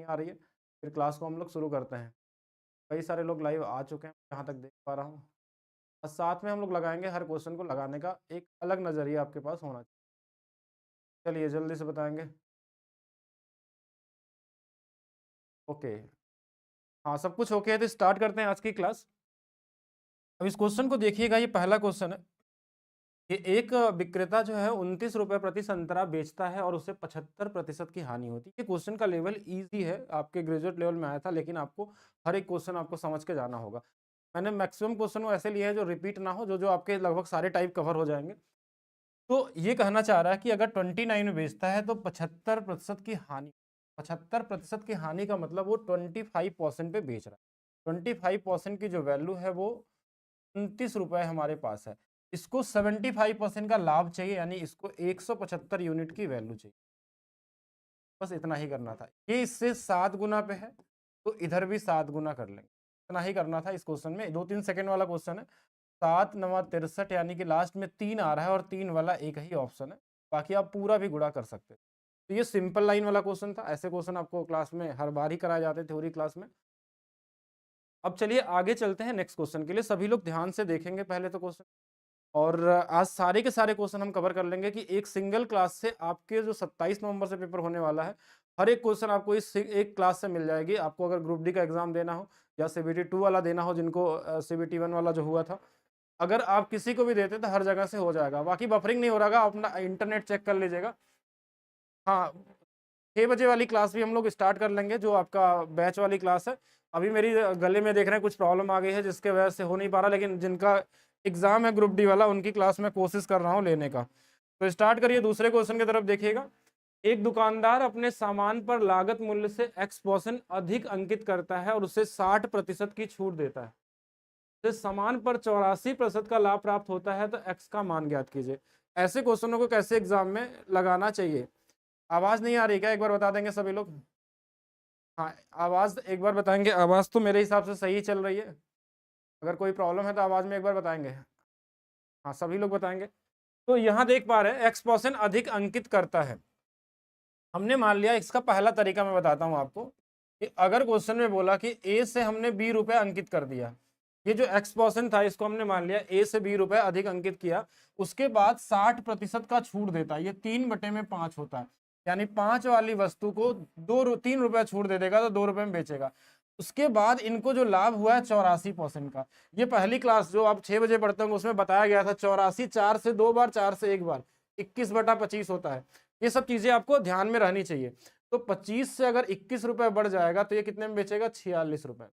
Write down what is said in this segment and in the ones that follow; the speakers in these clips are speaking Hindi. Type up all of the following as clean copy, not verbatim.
नहीं आ रही है, फिर क्लास को हम लोग शुरू करते हैं। कई सारे लोग लाइव आ चुके हैं, जहाँ तक देख पा रहा हूँ। और साथ में हम लोग लगाएँगे, हर क्वेश्चन को लगाने का एक अलग नज़रिया आपके पास होना चाहिए। चलिए जल्दी से बताएँगे। ओके, हाँ, सब कुछ ओके है तो स्टार्ट करते हैं आज की क्लास। अब इस क्वेश्चन को देखिएगा, ये पहला क्वेश्चन है कि एक विक्रेता जो है ₹29 प्रति संतरा बेचता है और उसे 75% की हानि होती है। ये क्वेश्चन का लेवल ईज़ी है, आपके ग्रेजुएट लेवल में आया था, लेकिन आपको हर एक क्वेश्चन आपको समझ के जाना होगा। मैंने मैक्सिमम क्वेश्चन को ऐसे लिए हैं जो रिपीट ना हो, जो आपके लगभग सारे टाइप कवर हो जाएँगे। तो ये कहना चाह रहा है कि अगर 29 में बेचता है तो 75% की हानि, 75% की हानि का मतलब वो 25% पे बेच रहा है। 25% की जो वैल्यू है वो ₹29 हमारे पास है। इसको 75% का लाभ चाहिए, यानी इसको 175 यूनिट की वैल्यू चाहिए। बस इतना ही करना था। ये इससे 7 गुना पे है, तो इधर भी 7 गुना कर लेंगे। इतना ही करना था इस क्वेश्चन में। 2-3 सेकंड वाला क्वेश्चन है। 7 9 63, यानी कि लास्ट में 3 आ रहा है और 3 वाला एक ही ऑप्शन है। बाकी आप पूरा भी गुणा कर सकते हैं। तो ये सिंपल लाइन वाला क्वेश्चन था। ऐसे क्वेश्चन आपको क्लास में हर बार ही कराए जाते हैं थ्योरी क्लास में। अब चलिए आगे चलते हैं नेक्स्ट क्वेश्चन के लिए। सभी लोग ध्यान से देखेंगे पहले तो क्वेश्चन, और आज सारे के सारे क्वेश्चन हम कवर कर लेंगे कि एक सिंगल क्लास से आपके जो 27 नवंबर से पेपर होने वाला है, हर एक क्वेश्चन आपको इस एक क्लास से मिल जाएगी। आपको अगर ग्रुप डी का एग्जाम देना हो या सीबीटी 2 वाला देना हो, जिनको सीबीटी 1 वाला जो हुआ था, अगर आप किसी को भी देते तो हर जगह से हो जाएगा। बाकी बफरिंग नहीं हो रहा, अपना इंटरनेट चेक कर लीजिएगा। हाँ, 6 बजे वाली क्लास भी हम लोग स्टार्ट कर लेंगे, जो आपका बैच वाली क्लास है। अभी मेरी गले में देख रहे हैं कुछ प्रॉब्लम आ गई है, जिसके वजह से हो नहीं पा रहा, लेकिन जिनका एग्जाम है ग्रुप डी वाला, उनकी क्लास में कोशिश कर रहा हूँ लेने का। तो स्टार्ट करिए, दूसरे क्वेश्चन की तरफ देखिएगा। एक दुकानदार अपने सामान पर लागत मूल्य से X% अधिक अंकित करता है और उसे 60% की छूट देता है। तो सामान पर 84% का लाभ प्राप्त होता है, तो X का मान ज्ञात कीजिए। ऐसे क्वेश्चनों को कैसे एग्जाम में लगाना चाहिए? आवाज नहीं आ रही क्या? एक बार बता देंगे सभी लोग। हाँ, आवाज एक बार बताएंगे। आवाज तो मेरे हिसाब से सही चल रही है। अगर कोई प्रॉब्लम है तो आवाज में एक बार बताएंगे। हाँ, सभी लोग बताएंगे। तो यहाँ देख पा रहे हैं X% अधिक अंकित करता है। हमने मान लिया, इसका पहला तरीका मैं बताता हूँ आपको, कि अगर क्वेश्चन में बोला कि A से हमने B रुपए अंकित कर दिया, ये जो X% था इसको हमने मान लिया A से B रुपए अधिक अंकित किया, उसके बाद 60% का छूट देता है। ये 3/5 होता है, यानी 5 वाली वस्तु को 3 रुपए छूट दे देगा तो 2 रुपए में बेचेगा। उसके बाद इनको जो लाभ हुआ है 84% का। ये पहली क्लास जो आप 6 बजे पढ़ते होंगे उसमें बताया गया था, 84 4 से 2 बार, 4 से 1 बार, 21/25 होता है। ये सब चीजें आपको ध्यान में रहनी चाहिए। तो 25 से अगर 21 रुपए बढ़ जाएगा तो ये कितने में बेचेगा? 46 रुपए।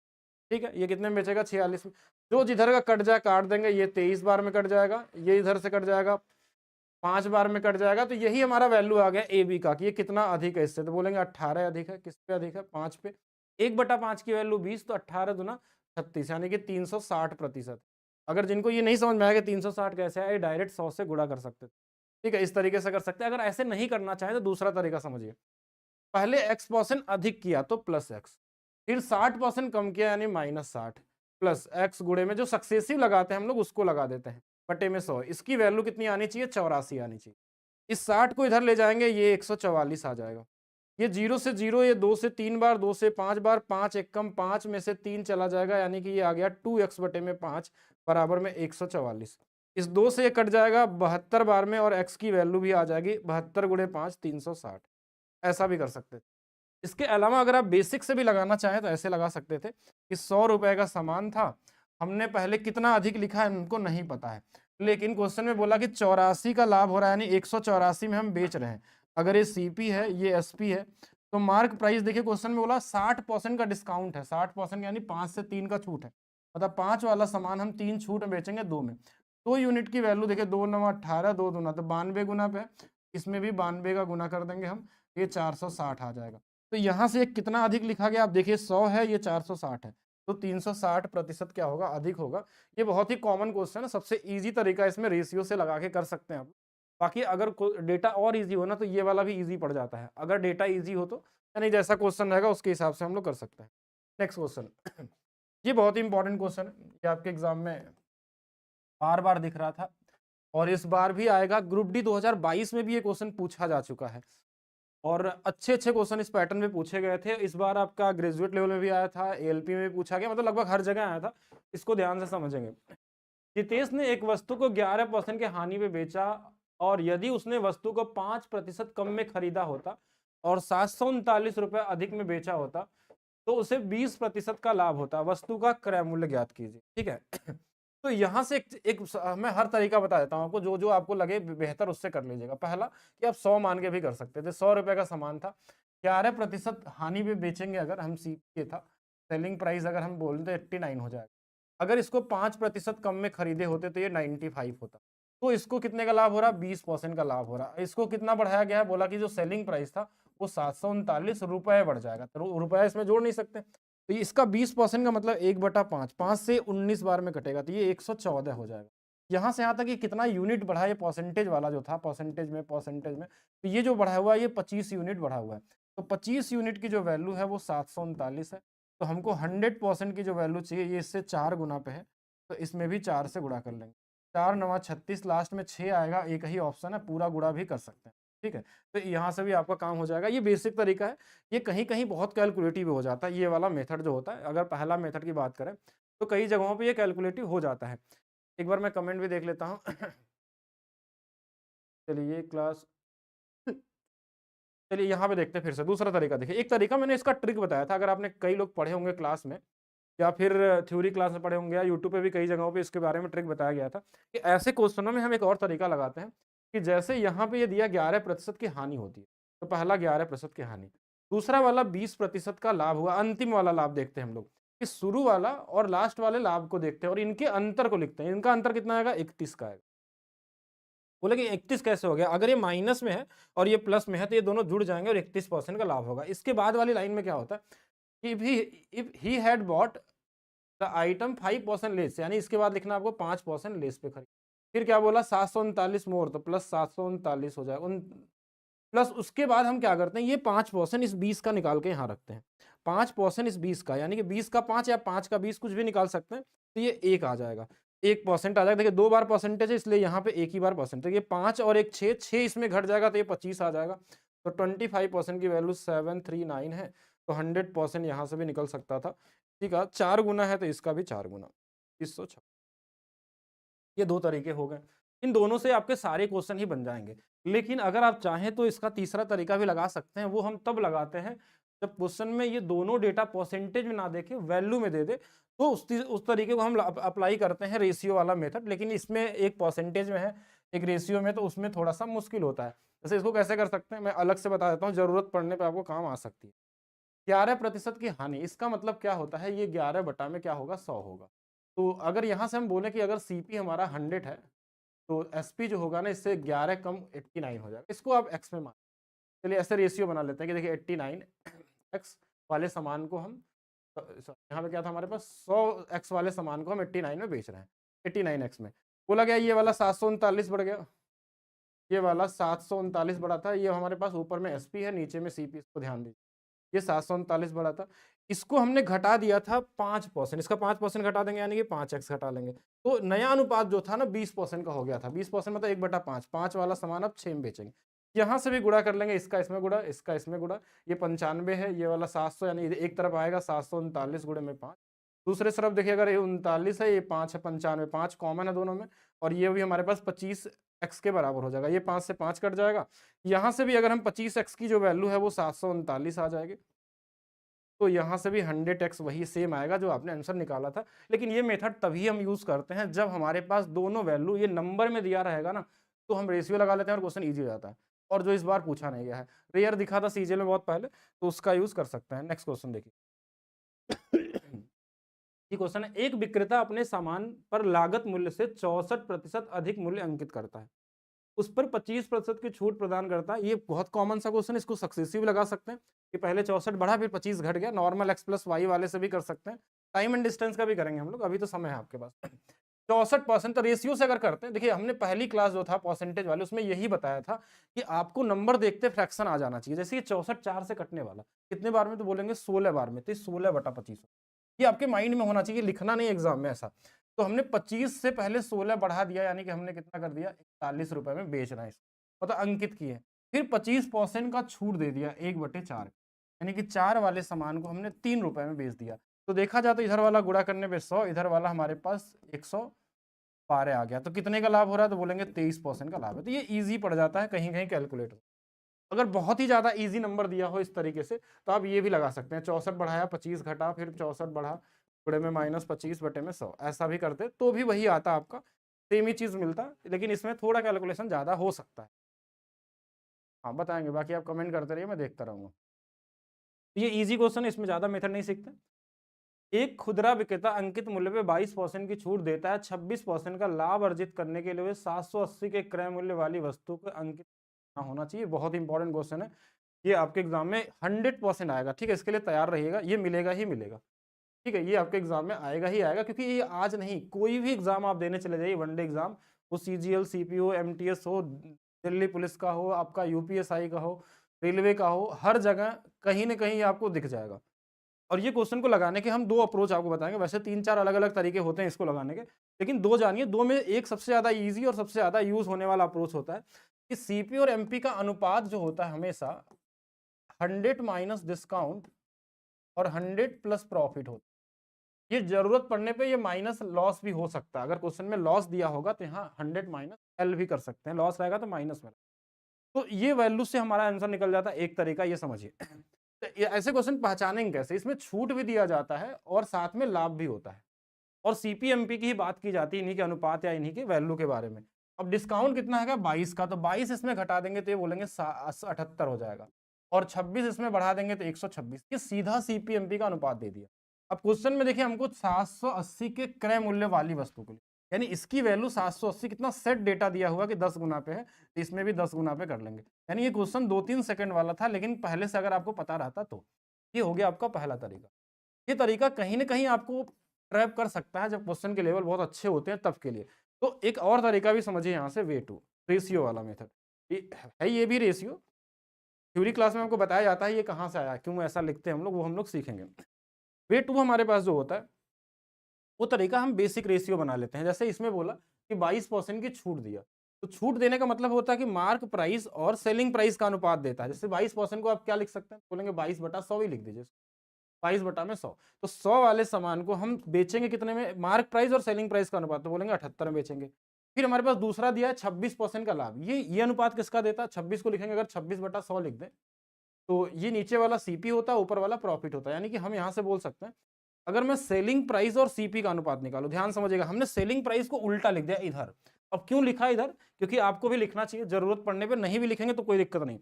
ठीक है, ये कितने में बेचेगा? 46 में। जो जिधर का कट जाए काट देंगे, ये 23 बार में कट जाएगा, ये इधर से कट जाएगा, 5 बार में कट जाएगा। तो यही हमारा वैल्यू आ गया ए बी का, कि ये कितना अधिक है इससे। तो बोलेंगे 18 अधिक है। किस पे अधिक है? 5 पे। 1/5 की वैल्यू 20, तो 18 दूना 36, यानी कि 360%। अगर जिनको ये नहीं समझ में आएगा 360 कैसे आए, डायरेक्ट 100 से गुणा कर सकते थे। ठीक है, इस तरीके से कर सकते हैं। अगर ऐसे नहीं करना चाहे तो दूसरा तरीका समझिए। पहले X% अधिक किया तो प्लस एक्स, फिर 60% कम किया यानी -60, प्लस एक्स गुणे में जो सक्सेसिव लगाते हैं हम लोग उसको लगा देते हैं, बटे में 100। इसकी वैल्यू कितनी आनी चाहिए? 84 आनी चाहिए। इस 60 को इधर ले जाएंगे, ये 144 आ जाएगा। ये 0 से 0, ये 2 से 3 बार, 2 से 5 बार, 5 एकम 5 में से 3 चला जाएगा, यानी कि ये आ गया 2x बटे में 5 बराबर में 144। इस 2 से ये कट जाएगा 72 बार में, और x की वैल्यू भी आ जाएगी 72 गुणे 5 360। ऐसा भी कर सकते थे। इसके अलावा अगर आप बेसिक से भी लगाना चाहें तो ऐसे लगा सकते थे कि 100 रुपए का सामान था, हमने पहले कितना अधिक लिखा है उनको नहीं पता है, लेकिन क्वेश्चन में बोला कि 84 का लाभ हो रहा है, यानी 184 में हम बेच रहे हैं। अगर ये सीपी है, ये एसपी है, तो मार्क प्राइस देखिए, क्वेश्चन में बोला 60% का डिस्काउंट है। 60% यानी 5 से 3 का छूट है, मतलब 5 वाला सामान हम 3 छूट में बेचेंगे 2 में। 2 यूनिट की वैल्यू देखिए, 2 9 18, 2 दूना तो 92 गुना पे, इसमें भी 92 का गुना कर देंगे हम, ये 460 आ जाएगा। तो यहाँ से कितना अधिक लिखा गया? आप देखिए 100 है, ये 460 है, तो 360% क्या होगा? अधिक होगा। ये बहुत ही कॉमन क्वेश्चन है, सबसे इजी तरीका इसमें रेशियो से लगा के कर सकते हैं आप। बाकी अगर डेटा और इजी हो ना तो ये वाला भी इजी पड़ जाता है। अगर डेटा इजी हो तो, यानी जैसा क्वेश्चन रहेगा उसके हिसाब से हम लोग कर सकते हैं। नेक्स्ट क्वेश्चन ये बहुत ही इंपॉर्टेंट क्वेश्चन है, ये आपके एग्जाम में बार बार दिख रहा था और इस बार भी आएगा। ग्रुप डी 2022 में भी ये क्वेश्चन पूछा जा चुका है। और अच्छे-अच्छे क्वेश्चन इस पैटर्न में पूछे गए थे। इस बार आपका ग्रेजुएट लेवल में भी आया था, एएलपी में भी पूछा गया, मतलब लगभग हर जगह आया था। इसको ध्यान से समझेंगे। जितेश ने एक वस्तु को 11% के हानि पे बेचा और यदि उसने वस्तु को 5% कम में खरीदा होता और 739 रुपए अधिक में बेचा होता तो उसे 20% का लाभ होता। वस्तु का क्रय मूल्य ज्ञात कीजिए। ठीक है। तो यहां से मैं हर तरीका बता देता हूं आपको, जो जो आपको लगे बेहतर उससे कर लीजिएगा। पहला कि आप 100 मान के भी कर सकते थे। 100 रुपए का सामान था, 11% हानि में बेचेंगे अगर हम, ये था सेलिंग प्राइस, अगर हम बोलते तो 89 हो जाएगा। अगर इसको 5% कम में खरीदे होते तो ये 95 होता। तो इसको कितने का लाभ हो रहा, 20% का लाभ हो रहा। इसको कितना बढ़ाया गया है, बोला कि जो सेलिंग प्राइस था वो 739 रुपए बढ़ जाएगा। तो रुपया इसमें जोड़ नहीं सकते, तो इसका 20% का मतलब 1/5, 5 से 19 बार में कटेगा तो ये 114 हो जाएगा। यहाँ से यहाँ तक ये कितना यूनिट बढ़ा, ये परसेंटेज वाला जो था, परसेंटेज में तो ये जो बढ़ा हुआ है ये 25 यूनिट बढ़ा हुआ है। तो 25 यूनिट की जो वैल्यू है वो 739 है। तो हमको 100% की जो वैल्यू चाहिए ये इससे 4 गुना पे है, तो इसमें भी 4 से गुणा कर लेंगे। 4 9 36, लास्ट में 6 आएगा, एक ही ऑप्शन है, पूरा गुणा भी कर सकते हैं। ठीक है, तो यहाँ से भी आपका काम हो जाएगा। ये बेसिक तरीका है, ये कहीं कहीं बहुत कैलकुलेटिव हो जाता है। ये वाला मेथड जो होता है, अगर पहला मेथड की बात करें तो कई जगहों पे ये कैलकुलेटिव हो जाता है। एक बार मैं कमेंट भी देख लेता हूँ। चलिए क्लास, चलिए यहाँ पे देखते हैं फिर से दूसरा तरीका। देखिए, एक तरीका मैंने इसका ट्रिक बताया था, अगर आपने कई लोग पढ़े होंगे क्लास में या फिर थ्योरी क्लास में पढ़े होंगे या यूट्यूब पे भी कई जगहों पे इसके बारे में ट्रिक बताया गया था कि ऐसे क्वेश्चनों में हम एक और तरीका लगाते हैं कि जैसे यहाँ पे ये दिया 11% की हानि होती है, तो पहला 11% की हानि, दूसरा वाला 20% का लाभ हुआ। अंतिम वाला लाभ देखते हैं हम लोग कि शुरू वाला और लास्ट वाले लाभ को देखते हैं और इनके अंतर को लिखते हैं। इनका अंतर कितना आएगा, 31 का आएगा। बोले कि 31 कैसे हो गया, अगर ये माइनस में है और ये प्लस में है तो ये दोनों जुड़ जाएंगे और 31% का लाभ होगा। इसके बाद वाली लाइन में क्या होता है, if he had bought the item 5% less, यानी इसके बाद लिखना आपको 5% लेस पे खरीद। फिर क्या बोला, 739 मोर, तो प्लस 739 हो जाएगा। प्लस उसके बाद हम क्या करते हैं, ये 5% इस 20 का निकाल के यहाँ रखते हैं। 5% इस 20 का, यानी कि 20 का 5 या 5 का 20 कुछ भी निकाल सकते हैं, तो ये 1 आ जाएगा। 1% आ जाएगा। देखिए 2 बार परसेंटेज है इसलिए यहाँ पे एक ही बार परसेंट, तो ये 5 और एक 6, 6 इसमें घट जाएगा तो ये 25 आ जाएगा। तो 25% की वैल्यू 739 है, तो 100% यहाँ से भी निकल सकता था। ठीक है, 4 गुना है तो इसका भी 4 गुना, 2106। ये 2 तरीके हो गए। इन दोनों से आपके सारे क्वेश्चन ही बन जाएंगे। लेकिन अगर आप चाहें तो इसका तीसरा तरीका भी लगा सकते हैं। वो हम तब लगाते हैं जब क्वेश्चन में ये दोनों डेटा परसेंटेज में ना देके वैल्यू में दे दे, तो उस तरीके को हम अप्लाई करते हैं, रेशियो वाला मेथड। लेकिन इसमें एक परसेंटेज में है, एक रेशियो में, तो उसमें थोड़ा सा मुश्किल होता है। जैसे इसको कैसे कर सकते हैं मैं अलग से बता देता हूँ, जरूरत पड़ने पर आपको काम आ सकती है। 11% की हानि, इसका मतलब क्या होता है, ये 11 बटा में क्या होगा, 100 होगा। तो अगर यहाँ से हम बोले कि अगर सीपी हमारा 100 है तो एसपी जो होगा ना, इससे 11 कम 89 हो जाएगा। इसको आप एक्स में मान, चलिए ऐसे रेशियो बना लेते हैं कि देखिए 89 एक्स वाले सामान को हम, यहाँ पे क्या था हमारे पास, 100 एक्स वाले सामान को हम 89 में बेच रहे हैं, 89 एक्स में। बोला गया ये वाला 739 बढ़ गया, ये वाला 739 बढ़ा था। ये हमारे पास ऊपर में एसपी है, नीचे में सीपी, इसको ध्यान दीजिए। ये 739 बढ़ा था, इसको हमने घटा दिया था 5%, इसका 5% घटा देंगे यानी कि 5x घटा लेंगे। तो नया अनुपात जो था ना 20% का हो गया था। 20% मतलब 1/5, 5 वाला सामान अब 6 में बेचेंगे। यहाँ से भी गुणा कर लेंगे, इसका इसमें गुणा, इसका इसमें गुणा। ये 95 है, ये वाला 700, यानी एक तरफ आएगा 739 गुणे में 5। दूसरे तरफ देखिए, अगर ये 39 है, ये 5 है, 95, 5 कॉमन है दोनों में, और ये भी हमारे पास 25x के बराबर हो जाएगा। ये 5 से 5 कट जाएगा। यहाँ से भी अगर हम 25x की जो वैल्यू है वो 739 आ जाएगी, तो यहाँ से भी 100x वही सेम आएगा जो आपने आंसर निकाला था। लेकिन ये मेथड तभी हम यूज करते हैं जब हमारे पास दोनों वैल्यू ये नंबर में दिया रहेगा ना, तो हम रेशियो लगा लेते हैं और क्वेश्चन इजी हो जाता है। और जो इस बार पूछा नहीं गया है, रेयर दिखा था सीजे में बहुत पहले, तो उसका यूज कर सकते हैं। नेक्स्ट क्वेश्चन देखिए। ये क्वेश्चन है, एक विक्रेता अपने सामान पर लागत मूल्य से 64% अधिक मूल्य अंकित करता है, उस पर 25% की छूट प्रदान करता है। ये बहुत कॉमन सा क्वेश्चन है, इसको सक्सेसिव लगा सकते हैं कि पहले 64 बढ़ा फिर 25 घट गया। नॉर्मल एक्स प्लस वाई वाले से भी कर सकते हैं, टाइम एंड डिस्टेंस का भी करेंगे हम लोग, अभी तो समय है आपके पास। 64% तो रेशियो से अगर करते हैं, देखिए हमने पहली क्लास जो था परसेंटेज वाले, उसमें यही बताया था कि आपको नंबर देखते फ्रैक्शन आ जाना चाहिए। जैसे ये 64 4 से कटने वाला कितने बार में, तो बोलेंगे 16 बार में, तो 16/25। ये आपके माइंड में होना चाहिए, लिखना नहीं एग्जाम में ऐसा। तो हमने 25 से पहले 16 बढ़ा दिया, यानी कि हमने कितना कर दिया, 41 रुपए में बेच रहे हैं इसको, मतलब अंकित किए। फिर 25% का छूट दे दिया 1/4, यानी कि 4 वाले सामान को हमने 3 रुपए में बेच दिया। तो देखा जाए तो इधर वाला गुणा करने पे 100, इधर वाला हमारे पास 112 आ गया। तो कितने का लाभ हो रहा है? तो बोलेंगे 23% का लाभ है। तो ये ईजी पड़ जाता है कहीं कहीं कैलकुलेटर। अगर बहुत ही ज्यादा इजी नंबर दिया हो इस तरीके से तो आप ये भी लगा सकते हैं, 64 बढ़ाया 25 घटा फिर 64 बढ़ा गुणे में -25/100, ऐसा भी करते तो भी वही आता आपका, सेम ही चीज मिलता, लेकिन इसमें थोड़ा कैलकुलेशन ज्यादा हो सकता है। हाँ बताएंगे, बाकी आप कमेंट करते रहिए, मैं देखता रहूंगा। ये इजी क्वेश्चन है, इसमें ज्यादा मेथड नहीं सीखते। एक खुदरा विक्रेता अंकित मूल्य पे 22% की छूट देता है, 26% का लाभ अर्जित करने के लिए वे 780 के क्रय मूल्य वाली वस्तु को अंकित होना चाहिए। बहुत इंपॉर्टेंट क्वेश्चन है, ये आपके एग्जाम में 100% आएगा। ठीक है, इसके लिए तैयार रहिएगा, ये मिलेगा ही मिलेगा। ठीक है, ये आपके एग्जाम में आएगा ही आएगा, क्योंकि ये आज नहीं, कोई भी एग्जाम आप देने चले जाइए, वनडे एग्जाम, वो सीजीएल, सीपीओ, एमटीएस हो, दिल्ली पुलिस का हो, आपका यूपीएसआई का हो, रेलवे का हो, हर जगह कहीं ना कहीं आपको दिख जाएगा। और ये क्वेश्चन को लगाने के हम दो अप्रोच आपको बताएंगे, वैसे 3-4 अलग अलग तरीके होते हैं इसको लगाने के, लेकिन दो जानिए, दो में एक सबसे ज्यादा इजी और सबसे ज्यादा यूज होने वाला अप्रोच होता है कि सीपी और एमपी का अनुपात जो होता है हमेशा 100 माइनस डिस्काउंट और 100 प्लस प्रॉफिट होता है। ये जरूरत पड़ने पे ये माइनस लॉस भी हो सकता है, अगर क्वेश्चन में लॉस दिया होगा तो यहाँ 100 माइनस एल भी कर सकते हैं, लॉस रहेगा तो माइनस में, तो ये वैल्यू से हमारा आंसर निकल जाता है। एक तरीका ये समझिए। तो ऐसे क्वेश्चन पहचानेंगे कैसे? इसमें छूट भी दिया जाता है और साथ में लाभ भी होता है, और सीपीएमपी की ही बात की जाती है, इन्हीं के अनुपात या इन्हीं के वैल्यू के बारे में। अब डिस्काउंट कितना है 22 का, तो 22 इसमें घटा देंगे तो ये बोलेंगे 78 हो जाएगा, और 26 इसमें बढ़ा देंगे तो 126। ये सीधा सीपीएमपी का अनुपात दे दिया। अब क्वेश्चन में देखिए हमको 780 के क्रय मूल्य वाली वस्तु के लिए, यानी इसकी वैल्यू 780 कितना सेट डेटा दिया हुआ कि 10 गुना पे है, तो इसमें भी 10 गुना पे कर लेंगे। यानी ये क्वेश्चन 2-3 सेकंड वाला था, लेकिन पहले से अगर आपको पता रहता तो। ये हो गया आपका पहला तरीका। ये तरीका कहीं ना कहीं आपको ट्रैप कर सकता है जब क्वेश्चन के लेवल बहुत अच्छे होते हैं तब के लिए। तो एक और तरीका भी समझिए यहाँ से, वे टू, रेशियो वाला मेथड। ये भी रेशियो थ्योरी क्लास में हमको बताया जाता है, ये कहाँ से आया, क्यों ऐसा लिखते हैं हम लोग, वो हम लोग सीखेंगे। वे टू हमारे पास जो होता है वो तरीका हम बेसिक रेशियो बना लेते हैं। जैसे इसमें बोला कि 22% की छूट दिया, तो छूट देने का मतलब होता है कि मार्क प्राइस और सेलिंग प्राइस का अनुपात देता है। जैसे 22% को आप क्या लिख सकते हैं, बोलेंगे 22/100 ही लिख दीजिए, 22/100। तो 100 वाले सामान को हम बेचेंगे कितने में, मार्क प्राइस और सेलिंग प्राइस का अनुपात, तो बोलेंगे 78 में बेचेंगे। फिर हमारे पास दूसरा दिया है 26% का लाभ, ये अनुपात किसका देता है, 26 को लिखेंगे, अगर 26/100 लिख दें तो ये नीचे वाला सीपी होता है, ऊपर वाला प्रॉफिट होता है। यानी कि हम यहाँ से बोल सकते हैं, अगर मैं सेलिंग प्राइस और सीपी का अनुपात निकालू, ध्यान समझिएगा, हमने सेलिंग प्राइस को उल्टा लिख दिया इधर। अब क्यों लिखा इधर, क्योंकि आपको भी लिखना चाहिए, जरूरत पड़ने पर, नहीं भी लिखेंगे तो कोई दिक्कत नहीं।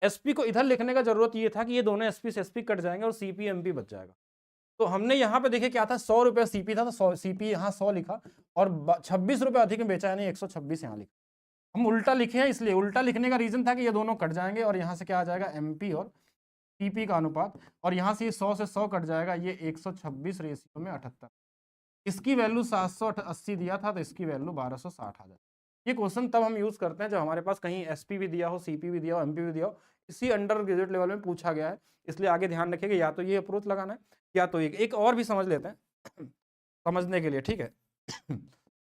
एसपी को इधर लिखने का जरूरत ये था कि ये दोनों एसपी से एसपी कट जाएंगे और सीपी एमपी बच जाएगा। तो हमने यहाँ पे देखिए क्या था, 100 रुपया सीपी था, तो सीपी यहाँ 100 लिखा, और 26 रुपया अधिक में बेचा, यानी 126 यहाँ लिखा। हम उल्टा लिखे हैं, इसलिए उल्टा लिखने का रीजन था कि ये दोनों कट जाएंगे और यहाँ से क्या आ जाएगा, एमपी और सीपी का अनुपात, और यहाँ से 100 से 100 कट जाएगा, ये 126 रेशियो में 78। इसकी वैल्यू 780 दिया था, तो इसकी वैल्यू 1260 आ जाए। ये क्वेश्चन तब हम यूज करते हैं जब हमारे पास कहीं एसपी भी दिया हो, सीपी भी दिया हो, एमपी भी दिया हो, इसी अंडर ग्रेजुएट लेवल में पूछा गया है। इसलिए आगे ध्यान रखिएगा, या तो ये अप्रोच लगाना है, या तो एक और भी समझ लेते हैं समझने के लिए, ठीक है।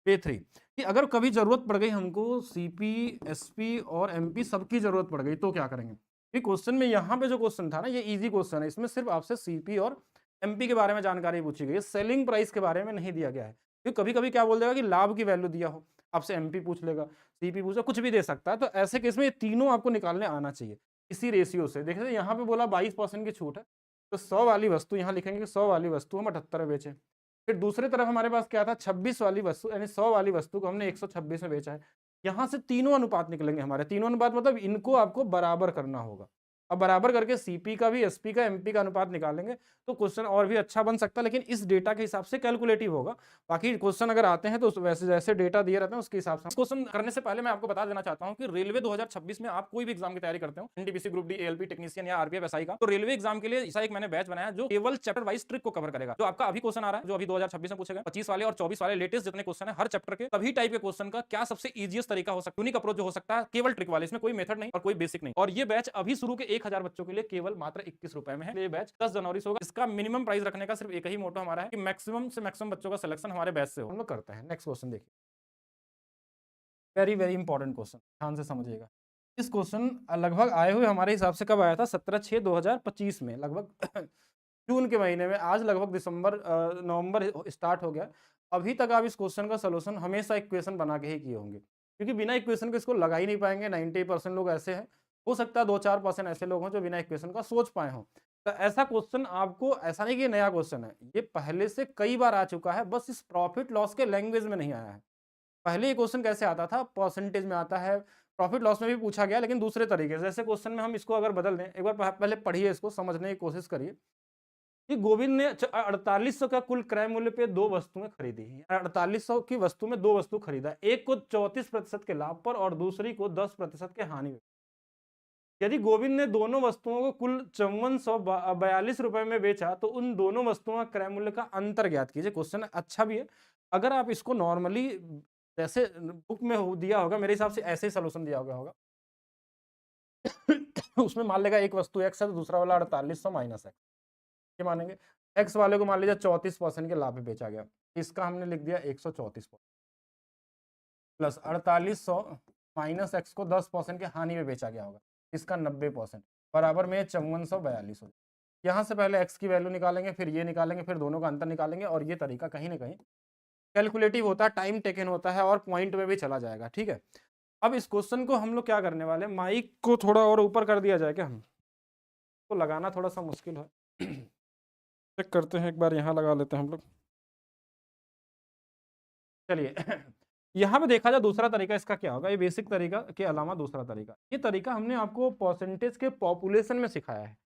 पे 3 कि अगर कभी जरूरत पड़ गई हमको, सीपी, एसपी और एमपी सबकी जरूरत पड़ गई, तो क्या करेंगे। ये क्वेश्चन में यहाँ पे जो क्वेश्चन था ना, ये इजी क्वेश्चन है, इसमें सिर्फ आपसे सीपी और एमपी के बारे में जानकारी पूछी गई है, सेलिंग प्राइस के बारे में नहीं दिया गया है। क्योंकि कभी कभी क्या बोल देगा कि लाभ की वैल्यू दिया हो, आपसे एमपी पूछ लेगा, सीपी पूछ लेगा, कुछ भी दे सकता है। तो ऐसे केस में ये तीनों आपको निकालने आना चाहिए इसी रेशियो से। देखिए यहाँ पे बोला 22% की छूट है, तो 100 वाली वस्तु यहाँ लिखेंगे कि 100 वाली वस्तु हम 78 में बेचें। फिर दूसरी तरफ हमारे पास क्या था, 26 वाली वस्तु, यानी 100 वाली वस्तु को हमने 126 में बेचा है। यहाँ से तीनों अनुपात निकलेंगे हमारे, तीनों अनुपात मतलब इनको आपको बराबर करना होगा। अब बराबर करके सीपी का भी, एसपी का, एमपी का अनुपात निकालेंगे तो क्वेश्चन और भी अच्छा बन सकता है, लेकिन इस डेटा के हिसाब से कैलकुलेटिव होगा। बाकी क्वेश्चन अगर आते हैं तो वैसे जैसे डेटा दिए रहते हैं उसके हिसाब से। क्वेश्चन करने से पहले मैं आपको बता देना चाहता हूं कि रेलवे 2026 में आप कोई भी एग्जाम की तैयारी करते हो, NTPC group D, ALP technician या आरपीएफ एसआई का, तो रेलवे एग्जाम के लिए ऐसा एक मैंने बैच बनाया जो केवल चैप्टर वाइज ट्रिक को कवर करेगा। जो आपका अभी क्वेश्चन आ रहा है, जो अभी 2026 में पूछे गए 25 वाले और 24 वाले लेटेस्ट जितने क्वेश्चन है हर चैप्टर के, सभी टाइप के क्वेश्चन का क्या सबसे इजीएस्ट तरीका हो सकता है, यूनिक अप्रोच जो हो सकता है, केवल ट्रिक वाले, इसमें कोई मेथड नहीं और कोई बेसिक नहीं। और ये बैच अभी शुरू के 1000 बच्चों के लिए केवल मात्र 21 रुपए में है। ये बैच 10 जनवरी से होगा। इसका मिनिमम प्राइस रखने का सिर्फ एक ही मोटो हमारा है कि मैक्सिमम से मैक्सिमम बच्चों का सिलेक्शन हमारे बैच से हो। हम लोग करते हैं। नेक्स्ट क्वेश्चन देखिए, वेरी वेरी इंपॉर्टेंट क्वेश्चन, ध्यान से समझिएगा। इस क्वेश्चन लगभग आए हुए हमारे हिसाब से कब आया था? 17/6/2025 में लगभग जून के महीने में। आज लगभग नवंबर स्टार्ट हो गया। अभी तक आप इस क्वेश्चन का सॉल्यूशन हमेशा इक्वेशन बना के ही किए होंगे, क्योंकि बिना इक्वेशन के इसको लगा ही नहीं पाएंगे। 90% लोग ऐसे हैं, हो सकता है 2-4% ऐसे लोग हों जो बिना इक्वेशन का सोच पाए हों। तो ऐसा क्वेश्चन आपको, ऐसा नहीं कि ये नया क्वेश्चन है, ये पहले से कई बार आ चुका है, बस इस प्रॉफिट लॉस के लैंग्वेज में नहीं आया है। पहले ये क्वेश्चन कैसे आता था? परसेंटेज में आता है, प्रॉफिट लॉस में भी पूछा गया, लेकिन दूसरे तरीके से। ऐसे क्वेश्चन में हम इसको अगर बदल दें, एक बार पहले पढ़िए, इसको समझने की कोशिश करिए कि गोविंद ने 4800 का कुल क्रय मूल्य पे 2 वस्तुएं खरीदी। 4800 की वस्तु में 2 वस्तु खरीदा, एक को 34% के लाभ पर और दूसरी को 10% के हानि में। यदि गोविंद ने दोनों वस्तुओं को कुल 5442 रुपए में बेचा, तो उन दोनों वस्तुओं का क्रय मूल्य का अंतर ज्ञात कीजिए। क्वेश्चन अच्छा भी है। अगर आप इसको नॉर्मली जैसे बुक में दिया होगा, मेरे हिसाब से ऐसे ही सोल्यूशन दिया होगा उसमें मान लेगा एक वस्तु एक्स है तो दूसरा वाला 4800 माइनस एक्स, ये मानेंगे। एक्स वाले को मान लीजिए 34% के लाभ में बेचा गया, इसका हमने लिख दिया 134 प्लस 4800 माइनस एक्स को 10% के हानि में बेचा गया होगा, इसका 90% बराबर में 5442 हो। यहाँ से पहले एक्स की वैल्यू निकालेंगे, फिर ये निकालेंगे, फिर दोनों का अंतर निकालेंगे, और ये तरीका कहीं ना कहीं कैलकुलेटिव होता है, टाइम टेकन होता है और पॉइंट में भी चला जाएगा। ठीक है, अब इस क्वेश्चन को हम लोग क्या करने वाले हैं, माइक को थोड़ा और ऊपर कर दिया जाए क्या? हम तो लगाना थोड़ा सा मुश्किल है चेक करते हैं, एक बार यहाँ लगा लेते हैं हम लोग। चलिए यहाँ पे देखा जाए दूसरा तरीका इसका क्या होगा, ये बेसिक तरीका के अलावा दूसरा तरीका, ये तरीका हमने आपको परसेंटेज के पॉपुलेशन में सिखाया है,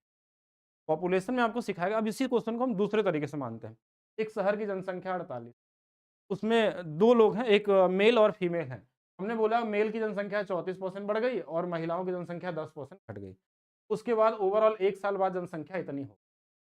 पॉपुलेशन में आपको सिखाएगा। अब इसी क्वेश्चन को हम दूसरे तरीके से मानते हैं। एक शहर की जनसंख्या 48, उसमें 2 लोग हैं, एक मेल और फीमेल है। हमने बोला मेल की जनसंख्या 34% बढ़ गई और महिलाओं की जनसंख्या 10% घट गई। उसके बाद ओवरऑल 1 साल बाद जनसंख्या इतनी हो,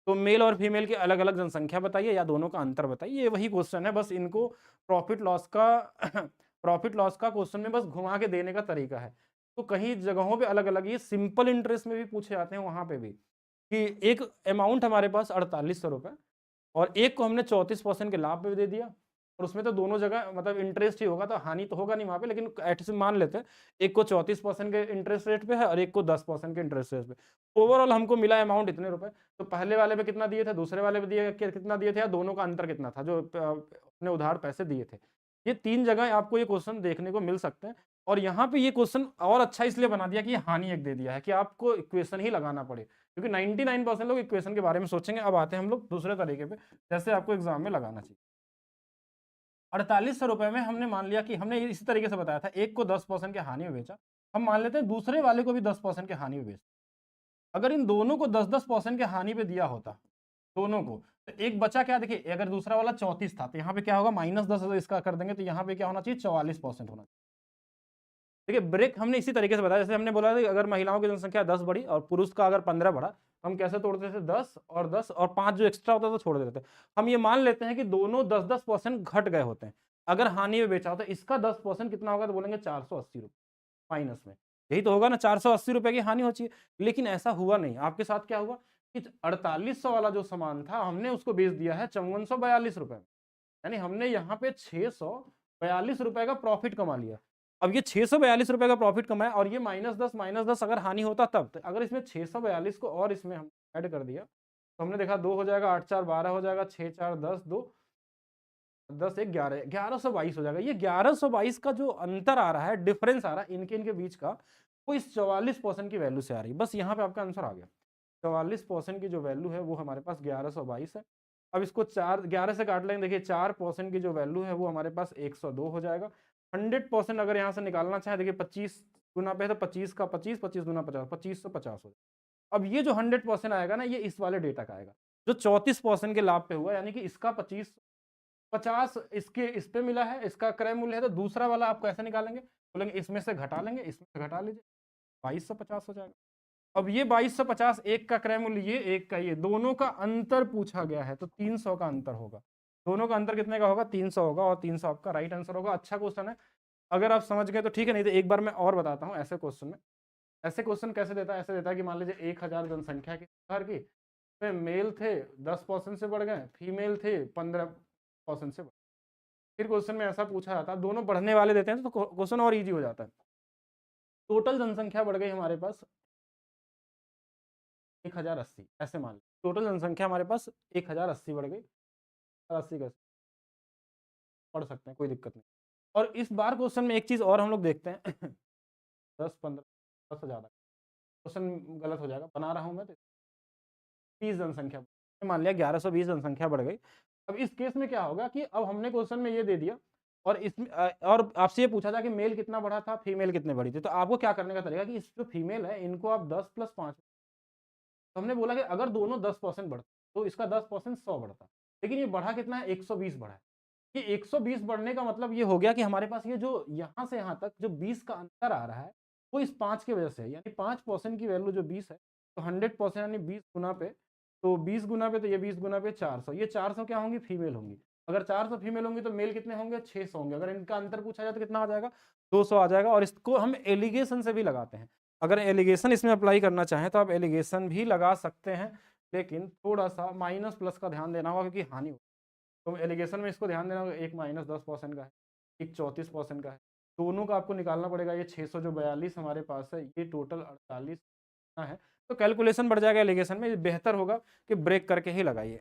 तो मेल और फीमेल की अलग-अलग जनसंख्या बताइए या दोनों का अंतर बताइए। ये वही क्वेश्चन है, बस इनको प्रॉफिट लॉस का प्रॉफिट लॉस का क्वेश्चन में बस घुमा के देने का तरीका है। तो कहीं जगहों पे अलग-अलग, ये सिंपल इंटरेस्ट में भी पूछे जाते हैं वहाँ पे भी, कि एक अमाउंट हमारे पास 4800 रुपए और एक को हमने 34% के लाभ पे दे दिया, और उसमें तो दोनों जगह मतलब इंटरेस्ट ही होगा, तो हानि तो होगा नहीं वहाँ पे, लेकिन ऐसे मान लेते हैं एक को 34% के इंटरेस्ट रेट पे है और एक को 10% के इंटरेस्ट रेट पे। ओवरऑल हमको मिला अमाउंट इतने रुपए। तो पहले वाले पे कितना दिए थे, दूसरे वाले पे दिए कितना दिए थे, या दोनों का अंतर कितना था जो अपने उधार पैसे दिए थे। ये 3 जगह आपको ये क्वेश्चन देखने को मिल सकते हैं। और यहाँ पे ये क्वेश्चन और अच्छा इसलिए बना दिया कि ये हानि एक दे दिया है कि आपको इक्वेशन ही लगाना पड़े, क्योंकि 99% लोग इक्वेशन के बारे में सोचेंगे। अब आते हैं हम लोग दूसरे तरीके पे, जैसे आपको एग्जाम में लगाना चाहिए। 4800 रुपए में हमने मान लिया कि हमने इसी तरीके से बताया था, एक को 10% के हानि में बेचा, हम मान लेते हैं दूसरे वाले को भी 10% के हानि में बेचा। अगर इन दोनों को 10-10% के हानि पे दिया होता, दोनों को, तो एक बचा क्या, देखिए अगर दूसरा वाला 34 था तो यहाँ पे क्या होगा, -10 इसका कर देंगे, तो यहाँ पे क्या होना चाहिए, 44% होना चाहिए। देखिए ब्रेक हमने इसी तरीके से बताया, जैसे हमने बोला था कि अगर महिलाओं की जनसंख्या 10 बढ़ी और पुरुष का अगर 15 बढ़ा, तो हम कैसे तोड़ते थे, 10 और 10 और 5 जो एक्स्ट्रा होता था तो छोड़ देते थे। हम ये मान लेते हैं कि दोनों 10-10% घट गए होते हैं। अगर हानि में बेचा होता है, इसका 10% कितना होगा, तो बोलेंगे 480 रुपये माइनस में। यही तो होगा ना, 480 रुपए की हानि हो चाहिए, लेकिन ऐसा हुआ नहीं। आपके साथ क्या हुआ कि 4800 वाला जो सामान था हमने उसको बेच दिया है 5442 रुपए में, यानी हमने यहाँ पे 642 रुपए का प्रॉफिट कमा लिया। अब ये 642 रुपए का प्रॉफिट कमाया और ये -10 अगर हानि होता तब, तो अगर इसमें 642 को और इसमें हम ऐड कर दिया, तो हमने देखा 2 हो जाएगा, 8 4 12 हो जाएगा, 6 4 10 2 10 1 11 1122 हो जाएगा। ये 1122 का जो अंतर आ रहा है, डिफरेंस आ रहा है इनके इनके बीच का, वो इस 44% की वैल्यू से आ रही है। बस यहाँ पे आपका आंसर आ गया। 44% की जो वैल्यू है वो हमारे पास 1122 है। अब इसको 11 से काट लेंगे, देखिए 4% की जो वैल्यू है वो हमारे पास 102 हो जाएगा। 100% अगर यहाँ से निकालना चाहे, देखिए 25 गुना पे है तो 25 का 25, 25 गुना 50, 2550 हो जाएगा। अब ये जो 100% आएगा ना, ये इस वाले डेटा का आएगा जो 34% के लाभ पे हुआ, यानी कि इसका 50 इसके इस पे मिला है, इसका क्रय मूल्य है, तो दूसरा वाला आप कैसे निकालेंगे, बोलेंगे इसमें से घटा लेंगे, इसमें से घटा लीजिए, 2250 हो जाएगा। अब ये 2250, एक का क्रय मूल्य ये, एक का ये, दोनों का अंतर पूछा गया है, तो 300 का अंतर होगा। दोनों का अंतर कितने का होगा, 300 होगा, और 300 आपका राइट आंसर होगा। अच्छा क्वेश्चन है, अगर आप समझ गए तो ठीक है, नहीं तो एक बार मैं और बताता हूँ ऐसे क्वेश्चन में। ऐसे क्वेश्चन कैसे देता है, ऐसे देता है कि मान लीजिए 1000 जनसंख्या की शहर की, में मेल थे 10% से बढ़ गए, फीमेल थे 15% से बढ़। फिर क्वेश्चन में ऐसा पूछा जाता है, दोनों बढ़ने वाले देते हैं तो क्वेश्चन और इजी हो जाता है। टोटल जनसंख्या बढ़ गई हमारे पास 1080, ऐसे मान लो टोटल जनसंख्या हमारे पास 1080 बढ़ गई। 80 कैसे पढ़ सकते हैं, कोई दिक्कत नहीं। और इस बार क्वेश्चन में एक चीज और हम लोग देखते हैं 10 15 10 से ज्यादा क्वेश्चन गलत हो जाएगा, बना रहा हूं मैं तो 20 जनसंख्या मान लिया 1120 जनसंख्या बढ़ गई। अब इस केस में क्या होगा कि अब हमने क्वेश्चन में ये दे दिया और इसमें और आपसे ये पूछा था कि मेल कितना बढ़ा था, फीमेल कितने बढ़ी थी, तो आपको क्या करने का तरीका कि इस जो फीमेल है इनको आप 10 + 5, तो हमने बोला कि अगर दोनों 10% बढ़ते तो इसका 10% 100 बढ़ता, लेकिन ये बढ़ा कितना है, 120 बढ़ा है। ये 120 बढ़ने का मतलब ये हो गया कि हमारे पास ये जो यहाँ से यहाँ तक जो 20 का अंतर आ रहा है वो इस 5 की वजह से है, यानी 5% की वैल्यू जो 20 है तो 100% यानी 20 गुना पे, तो 20 गुना पे तो ये 20 गुना पे 400, ये 400 क्या होंगी, फीमेल होंगी। अगर 400 फीमेल होंगी तो मेल कितने होंगे, 600 होंगे। अगर इनका अंतर पूछा जाए तो कितना आ जाएगा, 200 आ जाएगा। और इसको हम एलिगेशन से भी लगाते हैं, अगर एलिगेशन इसमें अप्लाई करना चाहें तो आप एलिगेशन भी लगा सकते हैं, लेकिन थोड़ा सा माइनस प्लस का ध्यान देना होगा क्योंकि हानि हो, तो एलिगेशन में इसको ध्यान देना होगा, एक -10% का है, एक 34% का है, दोनों का आपको निकालना पड़ेगा। ये 600 जो 42 हमारे पास है, ये टोटल 48 है, तो कैलकुलेशन बढ़ जाएगा एलिगेशन में। बेहतर होगा कि ब्रेक करके ही लगाइए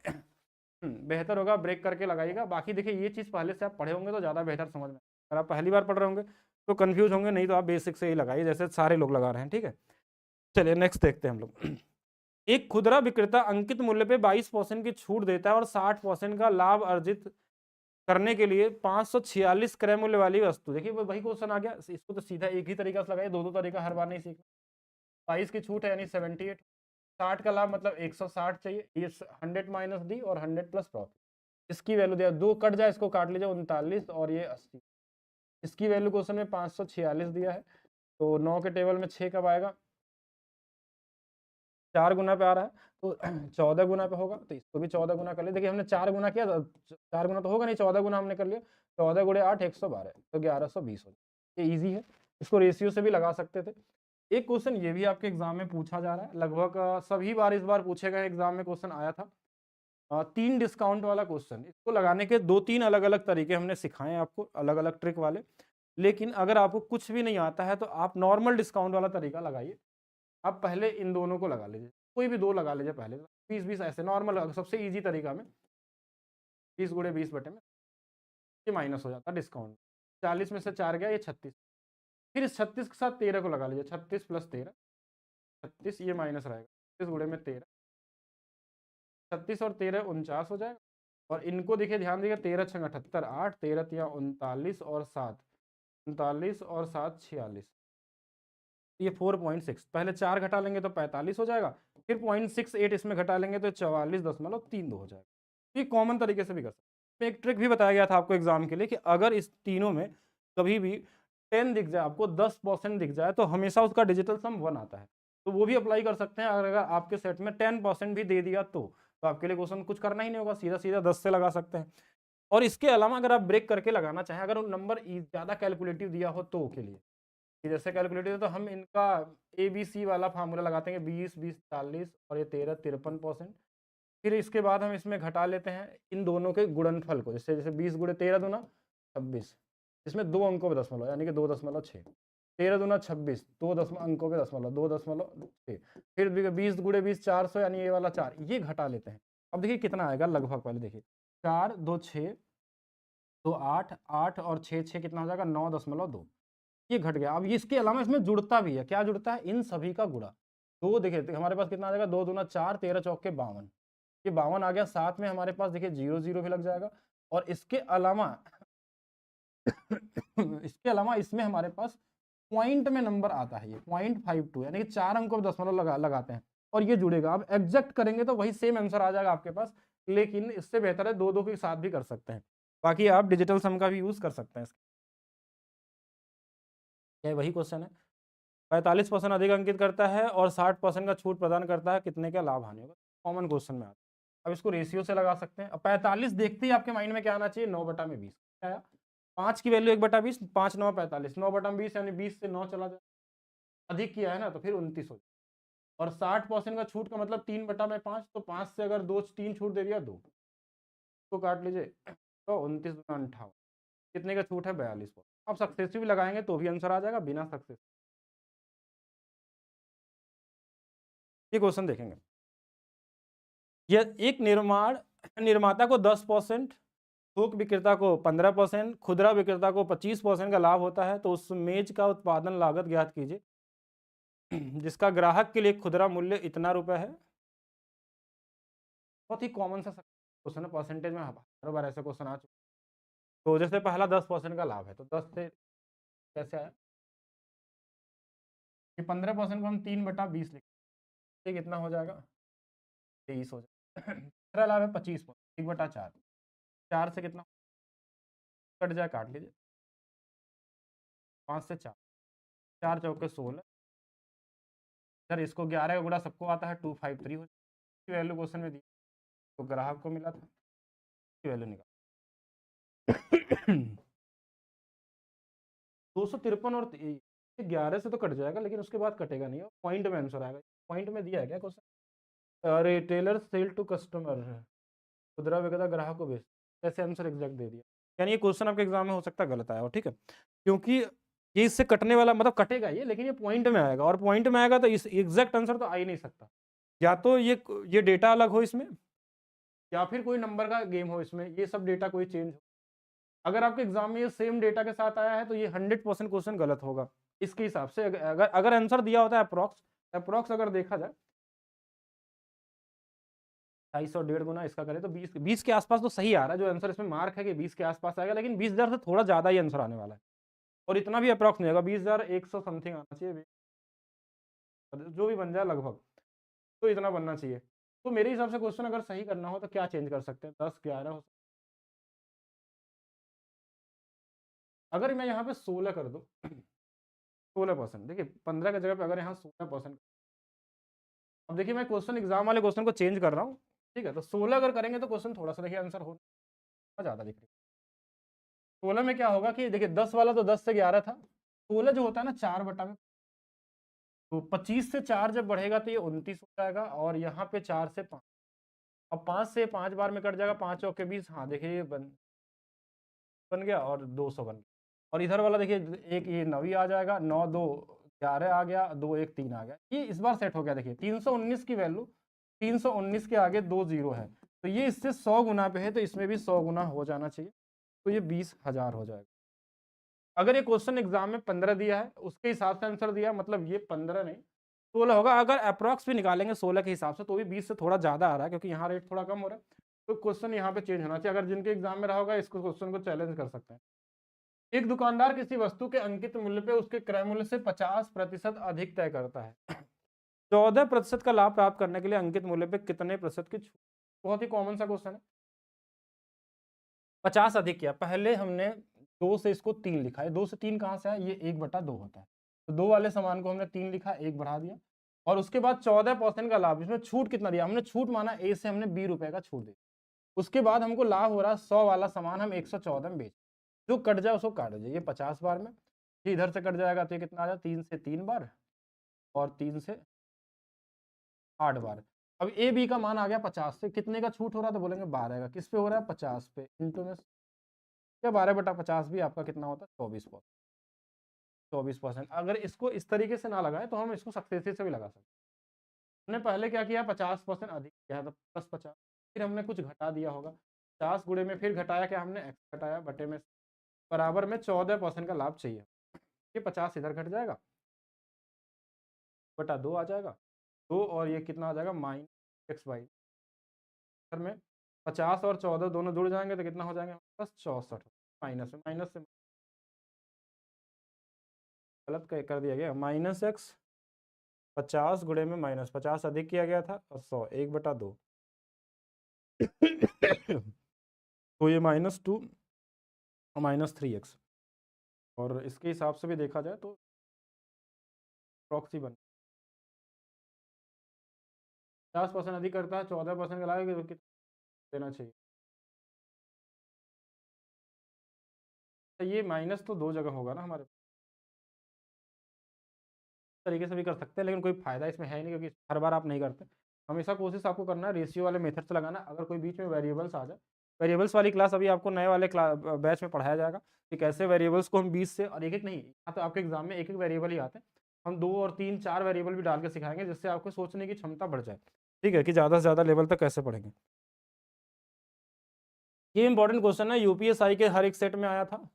बेहतर होगा ब्रेक करके लगाइएगा। बाकी देखिए ये चीज़ पहले से आप पढ़े होंगे तो ज़्यादा बेहतर समझ में, अगर आप पहली बार पढ़ रहे होंगे तो कंफ्यूज होंगे, नहीं तो आप बेसिक से ही लगाइए जैसे सारे लोग लगा रहे हैं, ठीक है। चलिए नेक्स्ट देखते हैं हम लोग एक खुदरा विक्रेता अंकित मूल्य पे 22% की छूट देता है और 60% का लाभ अर्जित करने के लिए 546 क्रय मूल्य वाली वस्तु, देखिए वही क्वेश्चन आ गया, इसको तो सीधा एक ही तरीका से लगाइए, दो तरीका हर बार नहीं सीखना। 22 की छूट है यानी 78, 60 का लाभ मतलब 160 चाहिए, ये 100 माइनस डी और 100 प्लस प्रॉफिट, इसकी वैल्यू दिया, दो कट जाए इसको काट लीजिए, 39 और ये 80, इसकी वैल्यू क्वेश्चन में 546 दिया है, तो 9 के टेबल में 6 कब आएगा, 4 गुना पे आ रहा है तो 14 गुना पे होगा, तो इसको भी 14 गुना कर लिया। देखिए हमने 4 गुना किया, 4 गुना तो होगा नहीं, 14 गुना हमने कर लिया, 14 गुणे 8 112, तो 1120 हो जाए। ये ईजी है, इसको रेशियो से भी लगा सकते थे। एक क्वेश्चन ये भी आपके एग्जाम में पूछा जा रहा है, लगभग सभी बार इस बार पूछे गए एग्जाम में क्वेश्चन आया था, 3 डिस्काउंट वाला क्वेश्चन। इसको लगाने के 2-3 अलग-अलग तरीके हमने सिखाए हैं आपको, अलग-अलग ट्रिक वाले, लेकिन अगर आपको कुछ भी नहीं आता है तो आप नॉर्मल डिस्काउंट वाला तरीका लगाइए। आप पहले इन दोनों को लगा लीजिए, कोई भी 2 लगा लीजिए पहले, 20-20 ऐसे नॉर्मल सबसे ईजी तरीका में 20 गुणे 20 बटे में ये माइनस हो जाता है डिस्काउंट, 40 में से 4 गया, ये 36, फिर इस 36 के साथ 13 को लगा लीजिए, 36 + 13 36, ये माइनस रहेगा, 36 गुणे में 13, 36 और 13 49 हो जाएगा। और इनको देखिए ध्यान दीजिए, 13 छंग 78, 8 13 तिया 39 और 7 39 और 7 46, ये 4.6, पहले 4 घटा लेंगे तो 45 हो जाएगा, फिर 0.68 इसमें घटा लेंगे तो 44.32 हो जाएगा। ये कॉमन तरीके से भी कर सकते हैं। एक ट्रिक भी बताया गया था आपको एग्जाम के लिए कि अगर इस तीनों में कभी भी 10 दिख जाए, आपको 10% दिख जाए, तो हमेशा उसका डिजिटल सम 1 आता है, तो वो भी अप्लाई कर सकते हैं। अगर आपके सेट में 10% भी दे दिया तो आपके लिए क्वेश्चन कुछ करना ही नहीं होगा, सीधा सीधा 10 से लगा सकते हैं। और इसके अलावा अगर आप ब्रेक करके लगाना चाहें, अगर नंबर ज़्यादा कैलकुलेटिव दिया हो तो के लिए, कि जैसे कैलकुलेटर है तो हम इनका ABC वाला फार्मूला लगाते हैं, 20 40 और ये 13 53%। फिर इसके बाद हम इसमें घटा लेते हैं इन दोनों के गुणनफल को, जैसे जैसे 20 गुणे 13 दूना 26, इसमें 2 अंकों पे दशमलव यानी कि 2.6, 13 दूना 26, 2 अंकों पे दशमलव 2.6, फिर 20 गुणे 20 400 यानी ये वाला 4, ये घटा लेते हैं। अब देखिए कितना आएगा लगभग, पहले देखिए 4 2 6 2 8 8 और 6 6 कितना हो जाएगा 9.2, ये घट गया। अब इसके अलावा इसमें जुड़ता भी है, क्या जुड़ता है, इन सभी का गुणा। तो देखिए हमारे पास कितना आ जाएगा, 2 दूना 4 13 चौके 52, ये 52 आ गया। साथ में हमारे पास देखिए 0 0 भी लग जाएगा, और इसके अलावा इसके अलावा इसमें हमारे पास पॉइंट में नंबर आता है, ये 0.52 यानी कि 4 अंकों में दशमलव लगाते हैं और ये जुड़ेगा। अब एग्जैक्ट करेंगे तो वही सेम आंसर आ जाएगा आपके पास, लेकिन इससे बेहतर है 2 के साथ भी कर सकते हैं। बाकी आप डिजिटल सम का भी यूज कर सकते हैं। क्या वही क्वेश्चन है, 45% अधिक अंकित करता है और 60% का छूट प्रदान करता है, कितने का लाभ हानि होगा, कॉमन क्वेश्चन में आता है। अब इसको रेशियो से लगा सकते हैं। अब 45 देखते ही आपके माइंड में क्या आना चाहिए, 9/20 आया, 5 की वैल्यू 1/20, 5 9 45, 9/20 यानी 20 से 9 चला जाए, अधिक किया है ना तो फिर 29 हो जाए। और 60% का छूट का मतलब 3/5, तो 5 से अगर 3 छूट दे दिया 2 तो काट लीजिए, तो 29 दूना 58, कितने का छूट है 42। आप सक्सेसिव लगाएंगे तो भी आंसर आ जाएगा, बिना सक्सेस ये क्वेश्चन देखेंगे। यह एक निर्माता को 10%, थोक विक्रेता को 15%, खुदरा विक्रेता को 25% का लाभ होता है, तो उस मेज का उत्पादन लागत ज्ञात कीजिए जिसका ग्राहक के लिए खुदरा मूल्य इतना रुपए है। बहुत ही कॉमन सा क्वेश्चन है, परसेंटेज में हर बार ऐसे क्वेश्चन आ चुके। तो जैसे पहला 10% का लाभ है, तो 10 से कैसे आया, ये 15% को हम 3/20 लिखते, कितना हो जाएगा 23 हो जाएगा। दूसरा लाभ है 25%, 1/4, 4 से कितना कट जाए, काट लीजिए, 5 से 4, 4 चौके 16, सर इसको 11 का गुणा सबको आता है 253 हो जाएगी, वैल्यू क्वेश्चन में दी, तो ग्राहक को मिला था, वैल्यू निकाल 253 और 11 से तो कट जाएगा, लेकिन उसके बाद कटेगा नहीं, पॉइंट में आंसर आएगा। पॉइंट में दिया है क्या question, retailer sell to customer, खुदरा विक्रेता ग्राहक को बेच, ऐसे आंसर एग्जैक्ट दे दिया। यानी ये क्वेश्चन आपके एग्जाम में हो सकता है गलत आया हो, ठीक है, क्योंकि ये इससे कटने वाला मतलब कटेगा ये, लेकिन ये पॉइंट में आएगा, और पॉइंट में आएगा तो इस एग्जैक्ट आंसर तो आ ही नहीं सकता। या तो ये डेटा अलग हो इसमें, या फिर कोई नंबर का गेम हो इसमें, ये सब डेटा कोई चेंज हो। अगर आपके एग्जाम में ये सेम डेटा के साथ आया है तो ये 100% क्वेश्चन गलत होगा इसके हिसाब से। अगर आंसर दिया होता है अप्रोक्स अगर देखा जाए 250 और 1.5 गुना इसका करें तो 20 के आसपास तो सही आ रहा है, जो आंसर इसमें मार्क है कि 20 के आसपास आएगा, लेकिन 20,000 से थोड़ा ज्यादा ही आंसर आने वाला है, और इतना भी अप्रोक्स नहीं होगा, 20,100 समथिंग आना चाहिए, जो भी बन जाए लगभग, तो इतना बनना चाहिए। तो मेरे हिसाब से क्वेश्चन अगर सही करना हो तो क्या चेंज कर सकते हैं, 10 11 हो, अगर मैं यहाँ पे 16 कर दूं 16%, देखिए 15 की जगह पे अगर यहाँ 16%, अब देखिए मैं क्वेश्चन एग्जाम वाले क्वेश्चन को चेंज कर रहा हूँ, ठीक है, तो 16 अगर करेंगे तो क्वेश्चन थोड़ा सा देखिए आंसर हो ज्यादा दिख रही है। 16 में क्या होगा कि देखिए 10 वाला तो 10 से 11 था, 16 जो होता है ना 4 बटा में, तो 25 से 4 जब बढ़ेगा तो ये 29 हो जाएगा, और यहाँ पे 4 से 5, अब 5 से 5 बार में कट जाएगा, 5 चौके 20, हाँ देखिए ये बन गया, और 200 बन गया, और इधर वाला देखिए एक ये 9 आ जाएगा, 9 2 11 आ गया, 2 1 3 आ गया, ये इस बार सेट हो गया। देखिए 319 की वैल्यू, 319 के आगे 2 0 है, तो ये इससे 100 गुना पे है, तो इसमें भी 100 गुना हो जाना चाहिए, तो ये 20,000 हो जाएगा। अगर ये क्वेश्चन एग्जाम में 15 दिया है, उसके हिसाब से आंसर दिया, मतलब ये 15 नहीं 16 होगा। अगर अप्रॉक्स भी निकालेंगे 16 के हिसाब से तो भी 20 से थोड़ा ज्यादा आ रहा है, क्योंकि यहाँ रेट थोड़ा कम हो रहा है, तो क्वेश्चन यहाँ पे चेंज होना चाहिए। अगर जिनके एग्जाम में रहा होगा इसको क्वेश्चन को चैलेंज कर सकते हैं। एक दुकानदार किसी वस्तु के अंकित मूल्य पे उसके क्रय मूल्य से 50% अधिक तय करता है, 14% का लाभ प्राप्त करने के लिए अंकित मूल्य पे कितने प्रतिशत की छूट। बहुत ही कॉमन सा क्वेश्चन है। 50 अधिक किया, पहले हमने 2 से इसको 3 लिखा है, 2 से 3 कहाँ से आया, ये 1/2 होता है, तो 2 वाले समान को हमने 3 लिखा, 1 बढ़ा दिया, और उसके बाद 14% का लाभ, इसमें छूट कितना दिया हमने, छूट माना ए से हमने 20 रुपए का छूट दिया, उसके बाद हमको लाभ हो रहा है 100 वाला सामान हम 114 में बेच, जो कट जाए उसको काट दीजिए, ये 50 बार में, ये इधर से कट जाएगा तो ये कितना आ जाए, 3 से 3 बार और 3 से 8 बार। अब ए बी का मान आ गया 50 से, कितने का छूट हो रहा है, तो बोलेंगे 12 का, किस पे हो रहा है 50 पे, इंटू में 12/50 भी आपका कितना होता है 24%। 24%। अगर इसको इस तरीके से ना लगाए तो हम इसको सक्सेसिव से भी लगा सकते हैं। हमने पहले क्या किया, 50% अधिक किया था, प्लस 50, फिर हमने कुछ घटा दिया होगा, 50 गुणे में फिर घटाया क्या हमने, एक्स घटाया, बटे में बराबर में 14% का लाभ चाहिए, ये 50 इधर घट जाएगा, बटा 2 आ जाएगा, 2 और ये कितना आ जाएगा -x/, में 50 और 14 दोनों जुड़ जाएंगे तो कितना हो जाएंगे, प्लस 64, माइनस से गलत कर दिया गया, -x 50 गुणे में -50 अधिक किया गया था, और 100 1/2 तो ये -2 और -3x, और इसके हिसाब से भी देखा जाए तो प्रॉक्सी बन 50% अधिक करता है, 14% का लाएगा तो कितना देना चाहिए, तो ये माइनस तो 2 जगह होगा ना हमारे, तरीके से भी कर सकते हैं, लेकिन कोई फायदा इसमें है नहीं, क्योंकि हर बार आप नहीं करते। हमेशा कोशिश आपको करना है रेशियो वाले मेथड से लगाना। अगर कोई बीच में वेरिएबल्स आ जाए, वेरिएबल्स वाली क्लास अभी आपको नए वाले बैच में पढ़ाया जाएगा कि कैसे वेरिएबल्स को हम 20 से, और एक एक नहीं, यहाँ तो आपके एग्जाम में एक एक वेरिएबल ही आते हैं, हम 2 और 3 4 वेरिएबल भी डाल के सिखाएंगे, जिससे आपको सोचने की क्षमता बढ़ जाए, ठीक है, कि ज़्यादा से ज़्यादा लेवल तक कैसे पढ़ेंगे। ये इंपॉर्टेंट क्वेश्चन है, यूपीएसआई के हर एक सेट में आया था।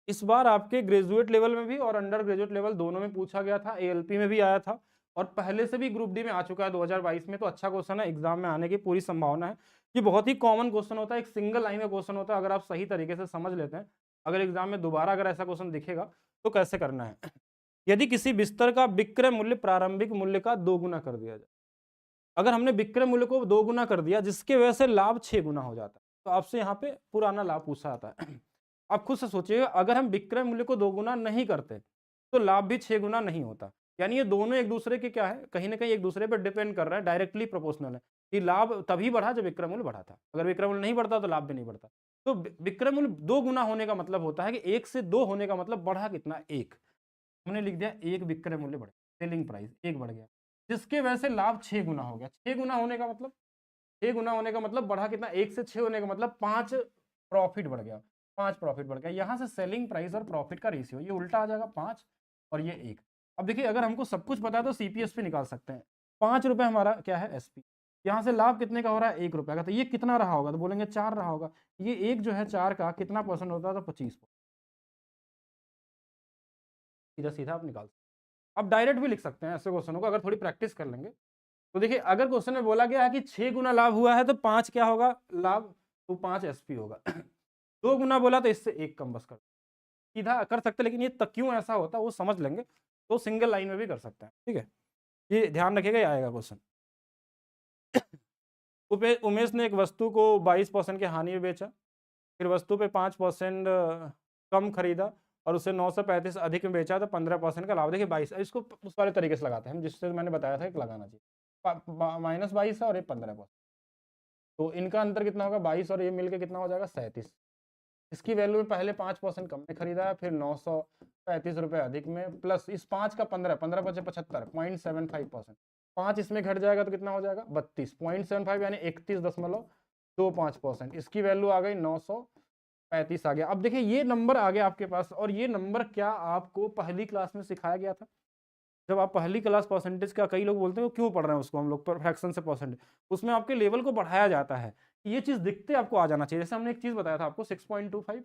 इस बार आपके ग्रेजुएट लेवल में भी और अंडर ग्रेजुएट लेवल दोनों में पूछा गया था, एएलपी में भी आया था और पहले से भी ग्रुप डी में आ चुका है 2022 में। तो अच्छा क्वेश्चन है, एग्जाम में आने की पूरी संभावना है। ये बहुत ही कॉमन क्वेश्चन होता है, एक सिंगल लाइन का क्वेश्चन होता है, अगर आप सही तरीके से समझ लेते हैं। अगर एग्जाम में दोबारा अगर ऐसा क्वेश्चन दिखेगा तो कैसे करना है। यदि किसी बिस्तर का विक्रय मूल्य प्रारंभिक मूल्य का 2 गुना कर दिया जाए, अगर हमने विक्रय मूल्य को 2 गुना कर दिया, जिसके वजह से लाभ 6 गुना हो जाता है, तो आपसे यहाँ पे पुराना लाभ पूछा जाता है। आप खुद से सोचिएगा, अगर हम विक्रय मूल्य को 2 गुना नहीं करते तो लाभ भी 6 गुना नहीं होता। यानी ये दोनों एक दूसरे के क्या है, कहीं ना कहीं एक दूसरे पर डिपेंड कर रहा है, डायरेक्टली प्रोपोर्शनल है कि लाभ तभी बढ़ा जब विक्रय मूल्य बढ़ा था, अगर विक्रय मूल्य नहीं बढ़ता तो लाभ भी नहीं बढ़ता। तो विक्रय मूल्य 2 गुना होने का मतलब होता है कि 1 से 2 होने का मतलब बढ़ा कितना, 1। हमने लिख दिया 1 विक्रय मूल्य बढ़, सेलिंग प्राइस 1 बढ़ गया, जिसके वजह से लाभ 6 गुना हो गया। 6 गुना होने का मतलब, 6 गुना होने का मतलब बढ़ा कितना, 1 से 6 होने का मतलब 5 प्रॉफिट बढ़ गया, 5 प्रॉफिट बढ़ गया। यहाँ से सेलिंग प्राइस और प्रॉफिट का रेशियो ये उल्टा आ जाएगा, 5 और ये 1। अब देखिए, अगर हमको सब कुछ पता है तो सीपीएस पे निकाल सकते हैं। 5 रुपए हमारा क्या है, एसपी। यहाँ से लाभ कितने का हो रहा है, 1 रुपए का, तो ये कितना रहा होगा, तो बोलेंगे 4 रहा होगा। ये एक जो है 4 का कितना परसेंट होता है, तो 25%। सीधा सीधा आप निकाल सकते हैं। अब डायरेक्ट भी लिख सकते हैं ऐसे क्वेश्चनों को, अगर थोड़ी प्रैक्टिस कर लेंगे तो। देखिए, अगर क्वेश्चन में बोला गया है कि 6 गुना लाभ हुआ है तो 5 क्या होगा लाभ, तो 5 एसपी होगा। 2 गुना बोला तो इससे 1 कम बस कर, सीधा कर सकते हैं। लेकिन ये क्यों ऐसा होता है वो समझ लेंगे तो सिंगल लाइन में भी कर सकते हैं, ठीक है। ये ध्यान रखिएगा, ये आएगा क्वेश्चन। उमेश ने एक वस्तु को 22% की हानि में बेचा, फिर वस्तु पे 5% कम खरीदा और उसे 935 अधिक में बेचा तो 15% का लाभ। देखिए 22, इसको उस वाले तरीके से लगाते हैं हम जिससे मैंने बताया था कि लगाना चाहिए। -22 है और ये 15%, तो इनका अंतर कितना होगा, 22 और ये मिलकर कितना हो जाएगा, 37। इसकी वैल्यू में पहले 5% कम में खरीदा है, फिर 935 रुपये अधिक में, प्लस इस 5 का 15, 15 × 75 0.75%। 5 इसमें घट जाएगा तो कितना हो जाएगा, 32, 0.75 यानी 31.25%। इसकी वैल्यू आ गई 935 आ गया। अब देखिए ये नंबर आ गया आपके पास, और ये नंबर क्या आपको पहली क्लास में सिखाया गया था। जब आप पहली क्लास परसेंटेज का, कई लोग बोलते हैं क्यों पढ़ रहे हैं उसको हम लोग, फ्रैक्शन से परसेंटेज, उसमें आपके लेवल को बढ़ाया जाता है। ये चीज दिखते आपको आ जाना चाहिए। जैसे हमने एक चीज बताया था आपको, 6.25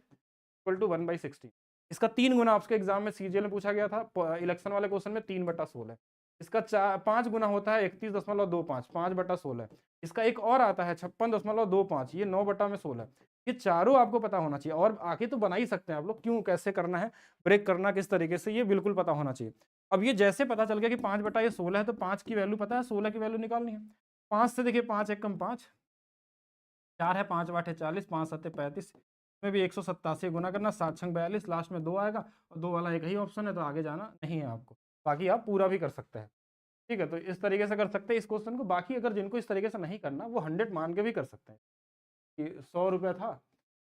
= 1/60। इसका 3 गुना आपके एग्जाम में सीजीएल में पूछा गया था, इलेक्शन वाले क्वेश्चन में 3/16। इसका 5 गुना होता है 31.25, 5/16। इसका एक और आता है 56.25, ये 9/16। ये चारों आपको पता होना चाहिए, और आके तो बना ही सकते हैं आप लोग, क्यों कैसे करना है, ब्रेक करना किस तरीके से, ये बिल्कुल पता होना चाहिए। अब ये जैसे पता चल गया कि 5/16 है, तो 5 की वैल्यू पता है, 16 की वैल्यू निकालनी है। 5 से देखिए 5 × 5 4 है, 5 × 8 = 40, 5 × 7 = 35, इसमें भी 187 गुना करना, 7 × 6 = 42, लास्ट में 2 आएगा, और 2 वाला एक ही ऑप्शन है, तो आगे जाना नहीं है आपको। बाकी आप पूरा भी कर सकते हैं, ठीक है। तो इस तरीके से कर सकते हैं इस क्वेश्चन को। बाकी अगर जिनको इस तरीके से नहीं करना, वो 100 मान के भी कर सकते हैं कि 100 रुपये था,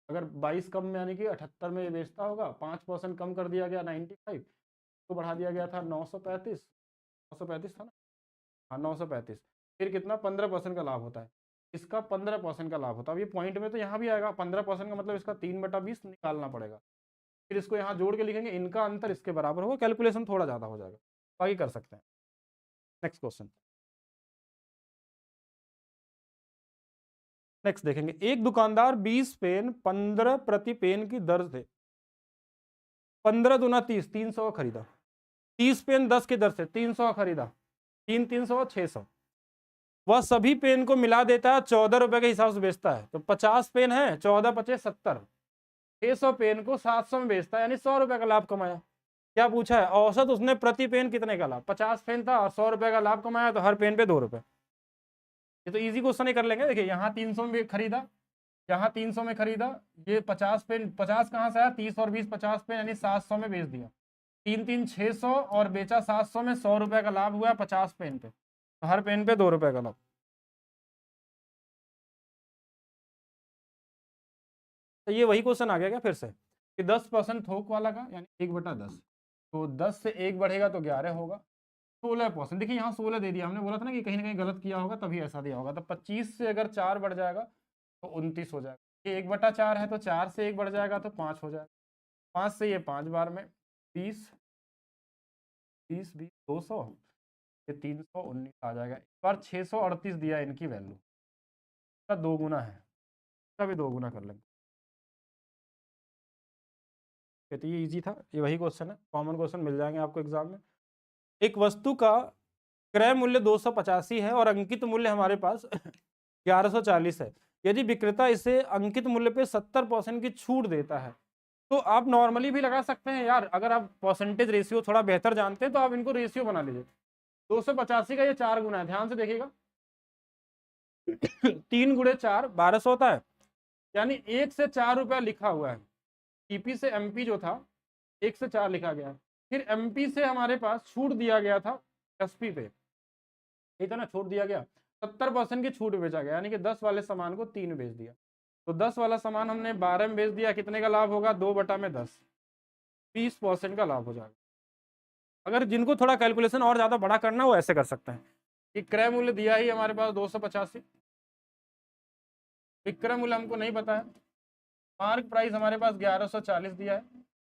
अगर 22 कम में यानी कि 78 में ये बेचता होगा, 5% कम कर दिया गया 95, तो बढ़ा दिया गया था 935, 935 था ना, हाँ 935, फिर कितना 15% का लाभ होता है, इसका 15% का लाभ होता है। अब ये पॉइंट में तो यहाँ भी आएगा 15% का मतलब इसका 3/20 निकालना पड़ेगा, फिर इसको यहाँ जोड़ के लिखेंगे, इनका अंतर इसके बराबर होगा, कैलकुलेशन थोड़ा ज़्यादा हो जाएगा, बाकी कर सकते हैं। नेक्स्ट क्वेश्चन, नेक्स्ट देखेंगे। एक दुकानदार 20 पेन 15 प्रति पेन की दर से 15 दूना 30, 300 खरीदा। 30 पेन 10 की दर से 300 खरीदा, 3 300 600। वह सभी पेन को मिला देता है, 14 रुपए के हिसाब से बेचता है। तो 50 पेन है, 14 × 5 = 70, 600 पेन को 700 में बेचता है, यानी 100 रुपए का लाभ कमाया। क्या पूछा है, औसत उसने प्रति पेन कितने का लाभ, 50 पेन था और 100 रुपए का लाभ कमाया, तो हर पेन पे 2 रुपए। ये तो इजी क्वेश्चन ही कर लेंगे। देखिए यहाँ 300 में खरीदा, यहाँ 300 में खरीदा, ये 50 पेन, 50 कहाँ से आया, 30 और 20 50 पेन, यानी 700 में बेच दिया। 3 3 600 और बेचा 700 में, 100 रुपए का लाभ हुआ 50 पेन पे, तो हर पेन पे 2 रुपए का लाभ। तो ये वही क्वेश्चन आ गया क्या फिर से, कि 10% थोक वाला का, यानी 1/10, तो 10 से 1 बढ़ेगा तो 11 होगा। 16%, देखिए यहाँ 16 दे दिया, हमने बोला था ना कि कहीं ना कहीं गलत किया होगा तभी ऐसा दिया होगा। तो 25 से अगर 4 बढ़ जाएगा तो 29 हो जाएगा। ये 1/4 है, तो 4 से 1 बढ़ जाएगा तो 5 हो जाएगा। 5 से ये 5 बार में 20, 20 20 200, ये 319 आ जाएगा। इस बार 638 दिया इनकी वैल्यू, इसका 2 गुना है, इसका भी 2 गुना कर लेंगे। तो ये इजी था, ये वही क्वेश्चन है, कॉमन क्वेश्चन मिल जाएंगे आपको एग्जाम में। एक वस्तु का क्रय मूल्य 285 है और अंकित मूल्य हमारे पास 1140 है। यदि विक्रेता इसे अंकित मूल्य पे 70% की छूट देता है, तो आप नॉर्मली भी लगा सकते हैं यार, अगर आप परसेंटेज रेशियो थोड़ा बेहतर जानते हैं तो आप इनको रेशियो बना लीजिए। 285 का ये 4 गुना है, ध्यान से देखिएगा 3 गुणे 4 1200 होता है, यानी 1 से 4 रुपया लिखा हुआ है। टीपी से एमपी जो था 1 से 4 लिखा गया है, फिर एमपी से हमारे पास छूट दिया गया था एसपी पे, इतना छूट दिया गया 70% की छूट बेचा गया, यानी कि 10 वाले सामान को 3 बेच दिया। तो 10 वाला सामान हमने 12 में बेच दिया, कितने का लाभ होगा? 2/10, 20% का लाभ हो जाएगा। अगर जिनको थोड़ा कैलकुलेशन और ज्यादा बड़ा करना हो ऐसे कर सकते हैं कि क्रय मूल्य दिया ही हमारे पास 285, विक्रय मूल्य हमको नहीं पता है, मार्क प्राइस हमारे पास 1140 दिया है,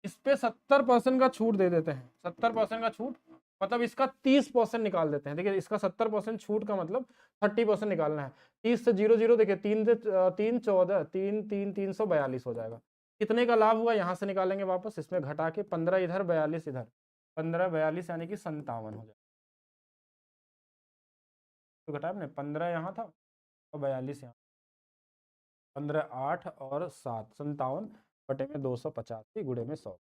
इस पे 70% का छूट दे देते हैं। 70% का छूट मतलब इसका 30% निकाल देते हैं। देखिए इसका 70% छूट का मतलब 30% निकालना है। 30 से 0 0, देखिए 3 से 3 14, 3 3 342 हो जाएगा। कितने का लाभ हुआ यहाँ से निकालेंगे वापस, इसमें घटा के 15 इधर 42 इधर, 15 42 यानी कि 57 हो जाएगा। तो घटाया हमने 15 यहाँ था और 42 यहाँ, 15 8 और 7 57/285 गुणे में 100,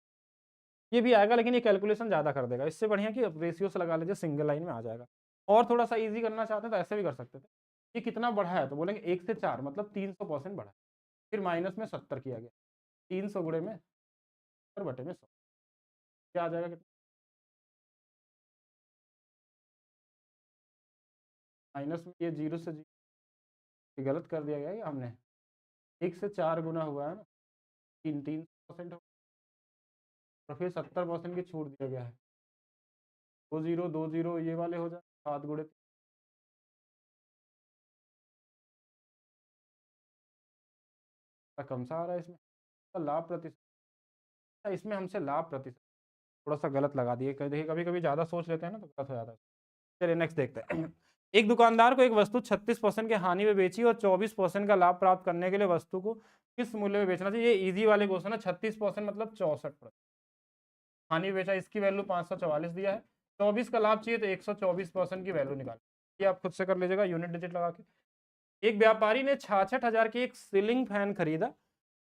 ये भी आएगा। लेकिन ये कैलकुलेशन ज़्यादा कर देगा, इससे बढ़िया कि रेशियो से लगा लीजिए, सिंगल लाइन में आ जाएगा। और थोड़ा सा इजी करना चाहते हैं तो ऐसे भी कर सकते थे। ये कितना बढ़ा है तो बोलेंगे 1 से 4 मतलब 300% बढ़ा, फिर माइनस में 70 किया गया, 300 गुणे में 70/100, क्या आ जाएगा कितना? माइनस में ये 0 से 0, ये गलत कर दिया गया है हमने, 1 से 4 गुना हुआ है ना, 3% हो, और फिर 70% की छूट दिया गया है, 2 0 2 0 ये वाले हो जाए, 7 गुणे कम सा आ रहा है इसमें, तो लाभ प्रतिशत, इसमें हमसे लाभ प्रतिशत थोड़ा सा गलत लगा दिए। देखिए कभी कभी ज़्यादा सोच लेते हैं ना तो गलत हो जाता है। चलिए नेक्स्ट देखते हैं। एक दुकानदार को एक वस्तु 36% के हानि में बेची और 24% का लाभ प्राप्त करने के लिए वस्तु को किस मूल्य में बेचना चाहिए? ये इजी वाले क्वेश्चन है। 36% मतलब 64%, हानि बेचा, इसकी वैल्यू 544 दिया है, 24 का लाभ चाहिए तो 124% की वैल्यू निकाल, ये आप खुद से कर लीजिएगा यूनिट डिजिट लगा के। एक व्यापारी ने 66,000 की एक सीलिंग फैन खरीदा,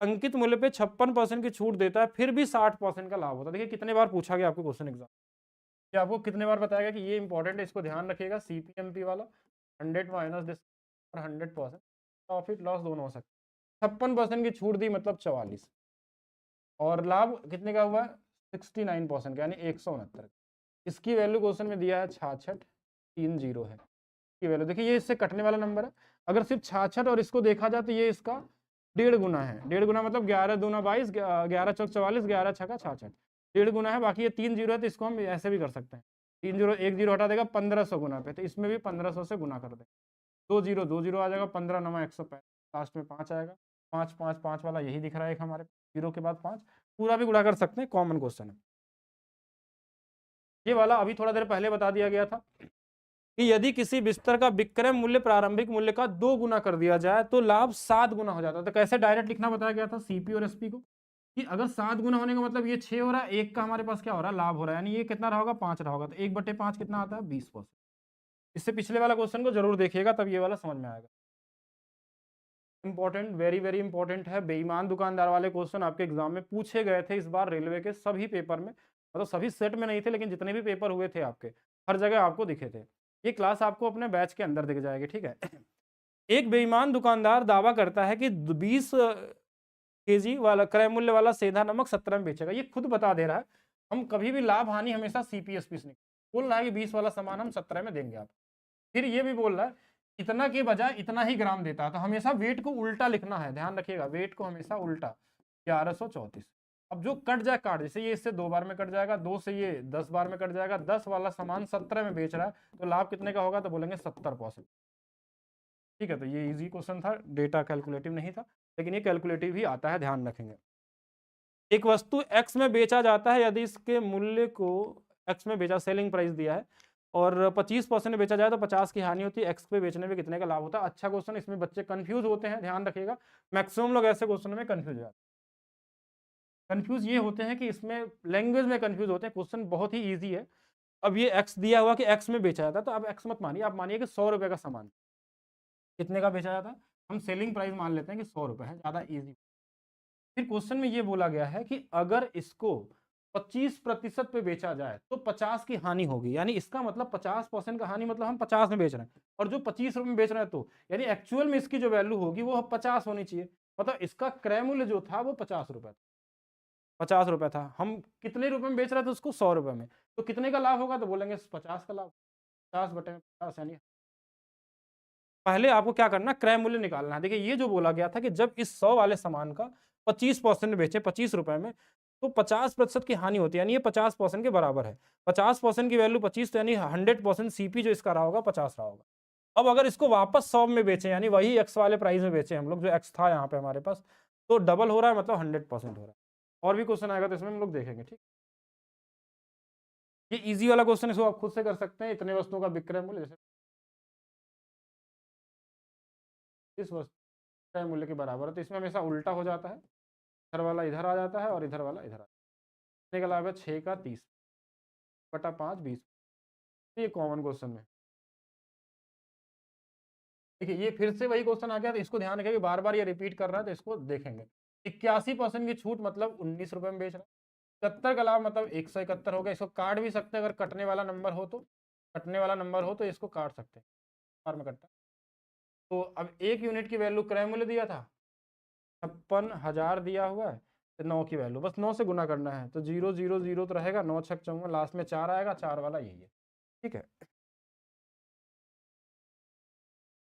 अंकित मूल्य पे 56% की छूट देता है, फिर भी 60% का लाभ होता है। देखिए कितने बार पूछा गया आपको क्वेश्चन एग्जाम, ये आपको कितने बार बताएगा कि ये इंपॉर्टेंट है, इसको ध्यान रखिएगा। सीपीएमपी वाला 100 माइनस दिस और 100%, प्रॉफिट लॉस दोनों हो सकते हैं। 56% की छूट दी मतलब 44, और लाभ कितने का हुआ है? 69% का, यानी 169। इसकी वैल्यू क्वेश्चन में दिया है 6630 है की वैल्यू। देखिए ये इससे कटने वाला नंबर है, अगर सिर्फ 66 और इसको देखा जाए तो ये इसका 1.5 गुना है। 1.5 गुना मतलब 11 दूना 22, 11 चौक 44, 11 छक्का 66, 1.5 गुना है। बाकी ये 3 जीरो है तो इसको हम ऐसे भी कर सकते हैं, 3 जीरो 1 जीरो हटा देगा 1500 गुना पे, तो इसमें भी 1500 से गुना कर दें, 2 जीरो आ जाएगा, 15 नमा 165, लास्ट में 5 आएगा, 5 5 5 वाला यही दिख रहा है एक हमारे, जीरो के बाद 5, पूरा भी गुणा कर सकते हैं, कॉमन क्वेश्चन है ये वाला। अभी थोड़ा देर पहले बता दिया गया था कि यदि किसी बिस्तर का विक्रय मूल्य प्रारंभिक मूल्य का 2 गुना कर दिया जाए तो लाभ 7 गुना हो जाता है। तो कैसे डायरेक्ट लिखना बताया गया था सीपी और एसपी को, कि अगर 7 गुना होने का मतलब ये 6 हो रहा है, एक का हमारे पास क्या हो रहा है? लाभ हो रहा है, यानी ये कितना रहा होगा? 5 रहा होगा, तो 1/5 कितना आता है? 20%। इससे पिछले वाला क्वेश्चन को जरूर देखिएगा, तब ये वाला समझ में आएगा। इंपॉर्टेंट, वेरी वेरी इंपॉर्टेंट है। बेईमान दुकानदार वाले क्वेश्चन आपके एग्जाम में पूछे गए थे इस बार रेलवे के सभी पेपर में, मतलब सभी सेट में नहीं थे लेकिन जितने भी पेपर हुए थे आपके हर जगह आपको दिखे थे। ये क्लास आपको अपने बैच के अंदर दिख जाएगी, ठीक है। एक बेईमान दुकानदार दावा करता है कि 20 केजी वाला क्रय मूल्य वाला सेंधा नमक 17 में बेचेगा। ये खुद बता दे रहा है, हम कभी भी लाभ हानि हमेशा सीपीएसपी से बोल रहा है कि 20 वाला सामान हम 17 में देंगे आप। फिर ये भी बोल रहा है इतना के बजाय इतना ही ग्राम देता है, तो हमेशा वेट को उल्टा लिखना है, ध्यान रखिएगा, वेट को हमेशा उल्टा। 1134, अब जो कट जाए काट, जैसे ये इससे 2 बार में कट जाएगा, 2 से ये 10 बार में कट जाएगा, 10 वाला सामान 17 में बेच रहा है तो लाभ कितने का होगा? तो बोलेंगे 70%, ठीक है। तो ये इजी क्वेश्चन था, डेटा कैलकुलेटिव नहीं था, लेकिन ये कैलकुलेटिव ही आता है, ध्यान रखेंगे। एक वस्तु एक्स में बेचा जाता है, यदि इसके मूल्य को एक्स में बेचा, सेलिंग प्राइस दिया है, और 25% में बेचा जाए तो 50 की हानि होती है, एक्स पे बेचने में कितने का लाभ होता है। अच्छा क्वेश्चन, इसमें बच्चे कंफ्यूज होते हैं, ध्यान रखिएगा, मैक्सिमम लोग ऐसे क्वेश्चन में कंफ्यूज हो जाते हैं। कंफ्यूज ये होते हैं कि इसमें लैंग्वेज में कंफ्यूज होते हैं, क्वेश्चन बहुत ही ईजी है। अब ये एक्स दिया हुआ कि एक्स में बेचा जाता है, तो आप एक्स मत मानिए, आप मानिए कि 100 रुपए का सामान कितने का बेचा जाता है, हम सेलिंग प्राइस मान लेते हैं कि 100 रुपए है, ज्यादा ईजी। फिर क्वेश्चन में ये बोला गया है कि अगर इसको 25% पे बेचा जाए तो 50 की हानि होगी, यानी इसका मतलब 50% का हानि मतलब हम 50 में बेच रहे हैं, और जो 25 रुपए में बेच रहे हैं, तो यानी एक्चुअल में इसकी जो वैल्यू होगी वो 50 होनी चाहिए, मतलब इसका क्रय मूल्य जो था वो 50 रुपए था, 50 रुपए था, हम कितने रुपए में बेच रहे थे उसको, 100 रुपए में, तो कितने का लाभ होगा, तो बोलेंगे 50 का लाभ, 50/50, यानी पहले आपको क्या करना, क्रय मूल्य निकालना है। देखिए ये जो बोला गया था कि जब इस 100 वाले सामान का 25% बेचे 25 रुपए में, तो 50% की हानि होती है, यानी ये 50% के बराबर है। 50% की वैल्यू 25, तो यानी 100% सीपी जो इसका रहा होगा 50 रहा होगा। अब अगर इसको वापस 100 में बेचे, यानी वही एक्स वाले प्राइस में बेचे हम लोग, जो एक्स था यहाँ पे हमारे पास, तो डबल हो रहा है, मतलब 100% हो रहा है। और भी क्वेश्चन आएगा तो इसमें हम लोग देखेंगे, ठीक। ये इजी वाला क्वेश्चन, इसको आप खुद से कर सकते हैं। इतने वस्तुओं का विक्रय मूल्य, जैसे इस वस्तु क्रय मूल्य के बराबर है, तो इसमें हमेशा उल्टा हो जाता है, इधर वाला इधर आ जाता है और इधर वाला इधर आ जाता है। कितने का लाभ है, 6 का 30/5 20। ये कॉमन क्वेश्चन में देखिए, ये फिर से वही क्वेश्चन आ गया, तो इसको ध्यान रखिए कि बार बार ये रिपीट कर रहा है, तो इसको देखेंगे। 81% की छूट मतलब 19 रुपए में बेच रहा है। 71 का लाभ मतलब 171 हो गया। इसको काट भी सकते हैं, अगर कटने वाला नंबर हो तो, कटने वाला नंबर हो तो इसको काट सकते हैं, बार में कटता है। तो अब 1 यूनिट की वैल्यू क्रय मूल्य दिया था 56,000 दिया हुआ है, तो 9 की वैल्यू बस 9 से गुना करना है, तो 0 0 0 तो रहेगा, 9 6 54, लास्ट में 4 आएगा, 4 वाला यही है, ठीक है।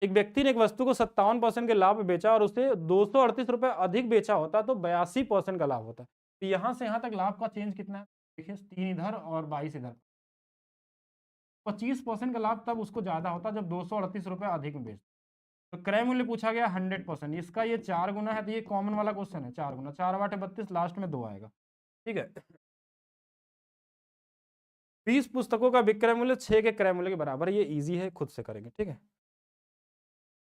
एक व्यक्ति ने एक वस्तु को 57% के लाभ में बेचा और उसे 238 रुपए अधिक बेचा होता तो 82% का लाभ होता। तो यहां से यहां तक लाभ का चेंज कितना है, देखिए 3 इधर और 22 इधर, 25% का लाभ तब उसको ज्यादा होता जब 238 रुपए अधिक में बेचता। तो क्रय मूल्य पूछा गया 100%, इसका ये 4 गुना है, तो ये कॉमन वाला क्वेश्चन है, 4 गुना, 4/32, लास्ट में 2 आएगा, ठीक है। 20 पुस्तकों का विक्रय मूल्य 6 के क्रय मूल्य के बराबर है, ये इजी है, खुद से करेंगे, ठीक है।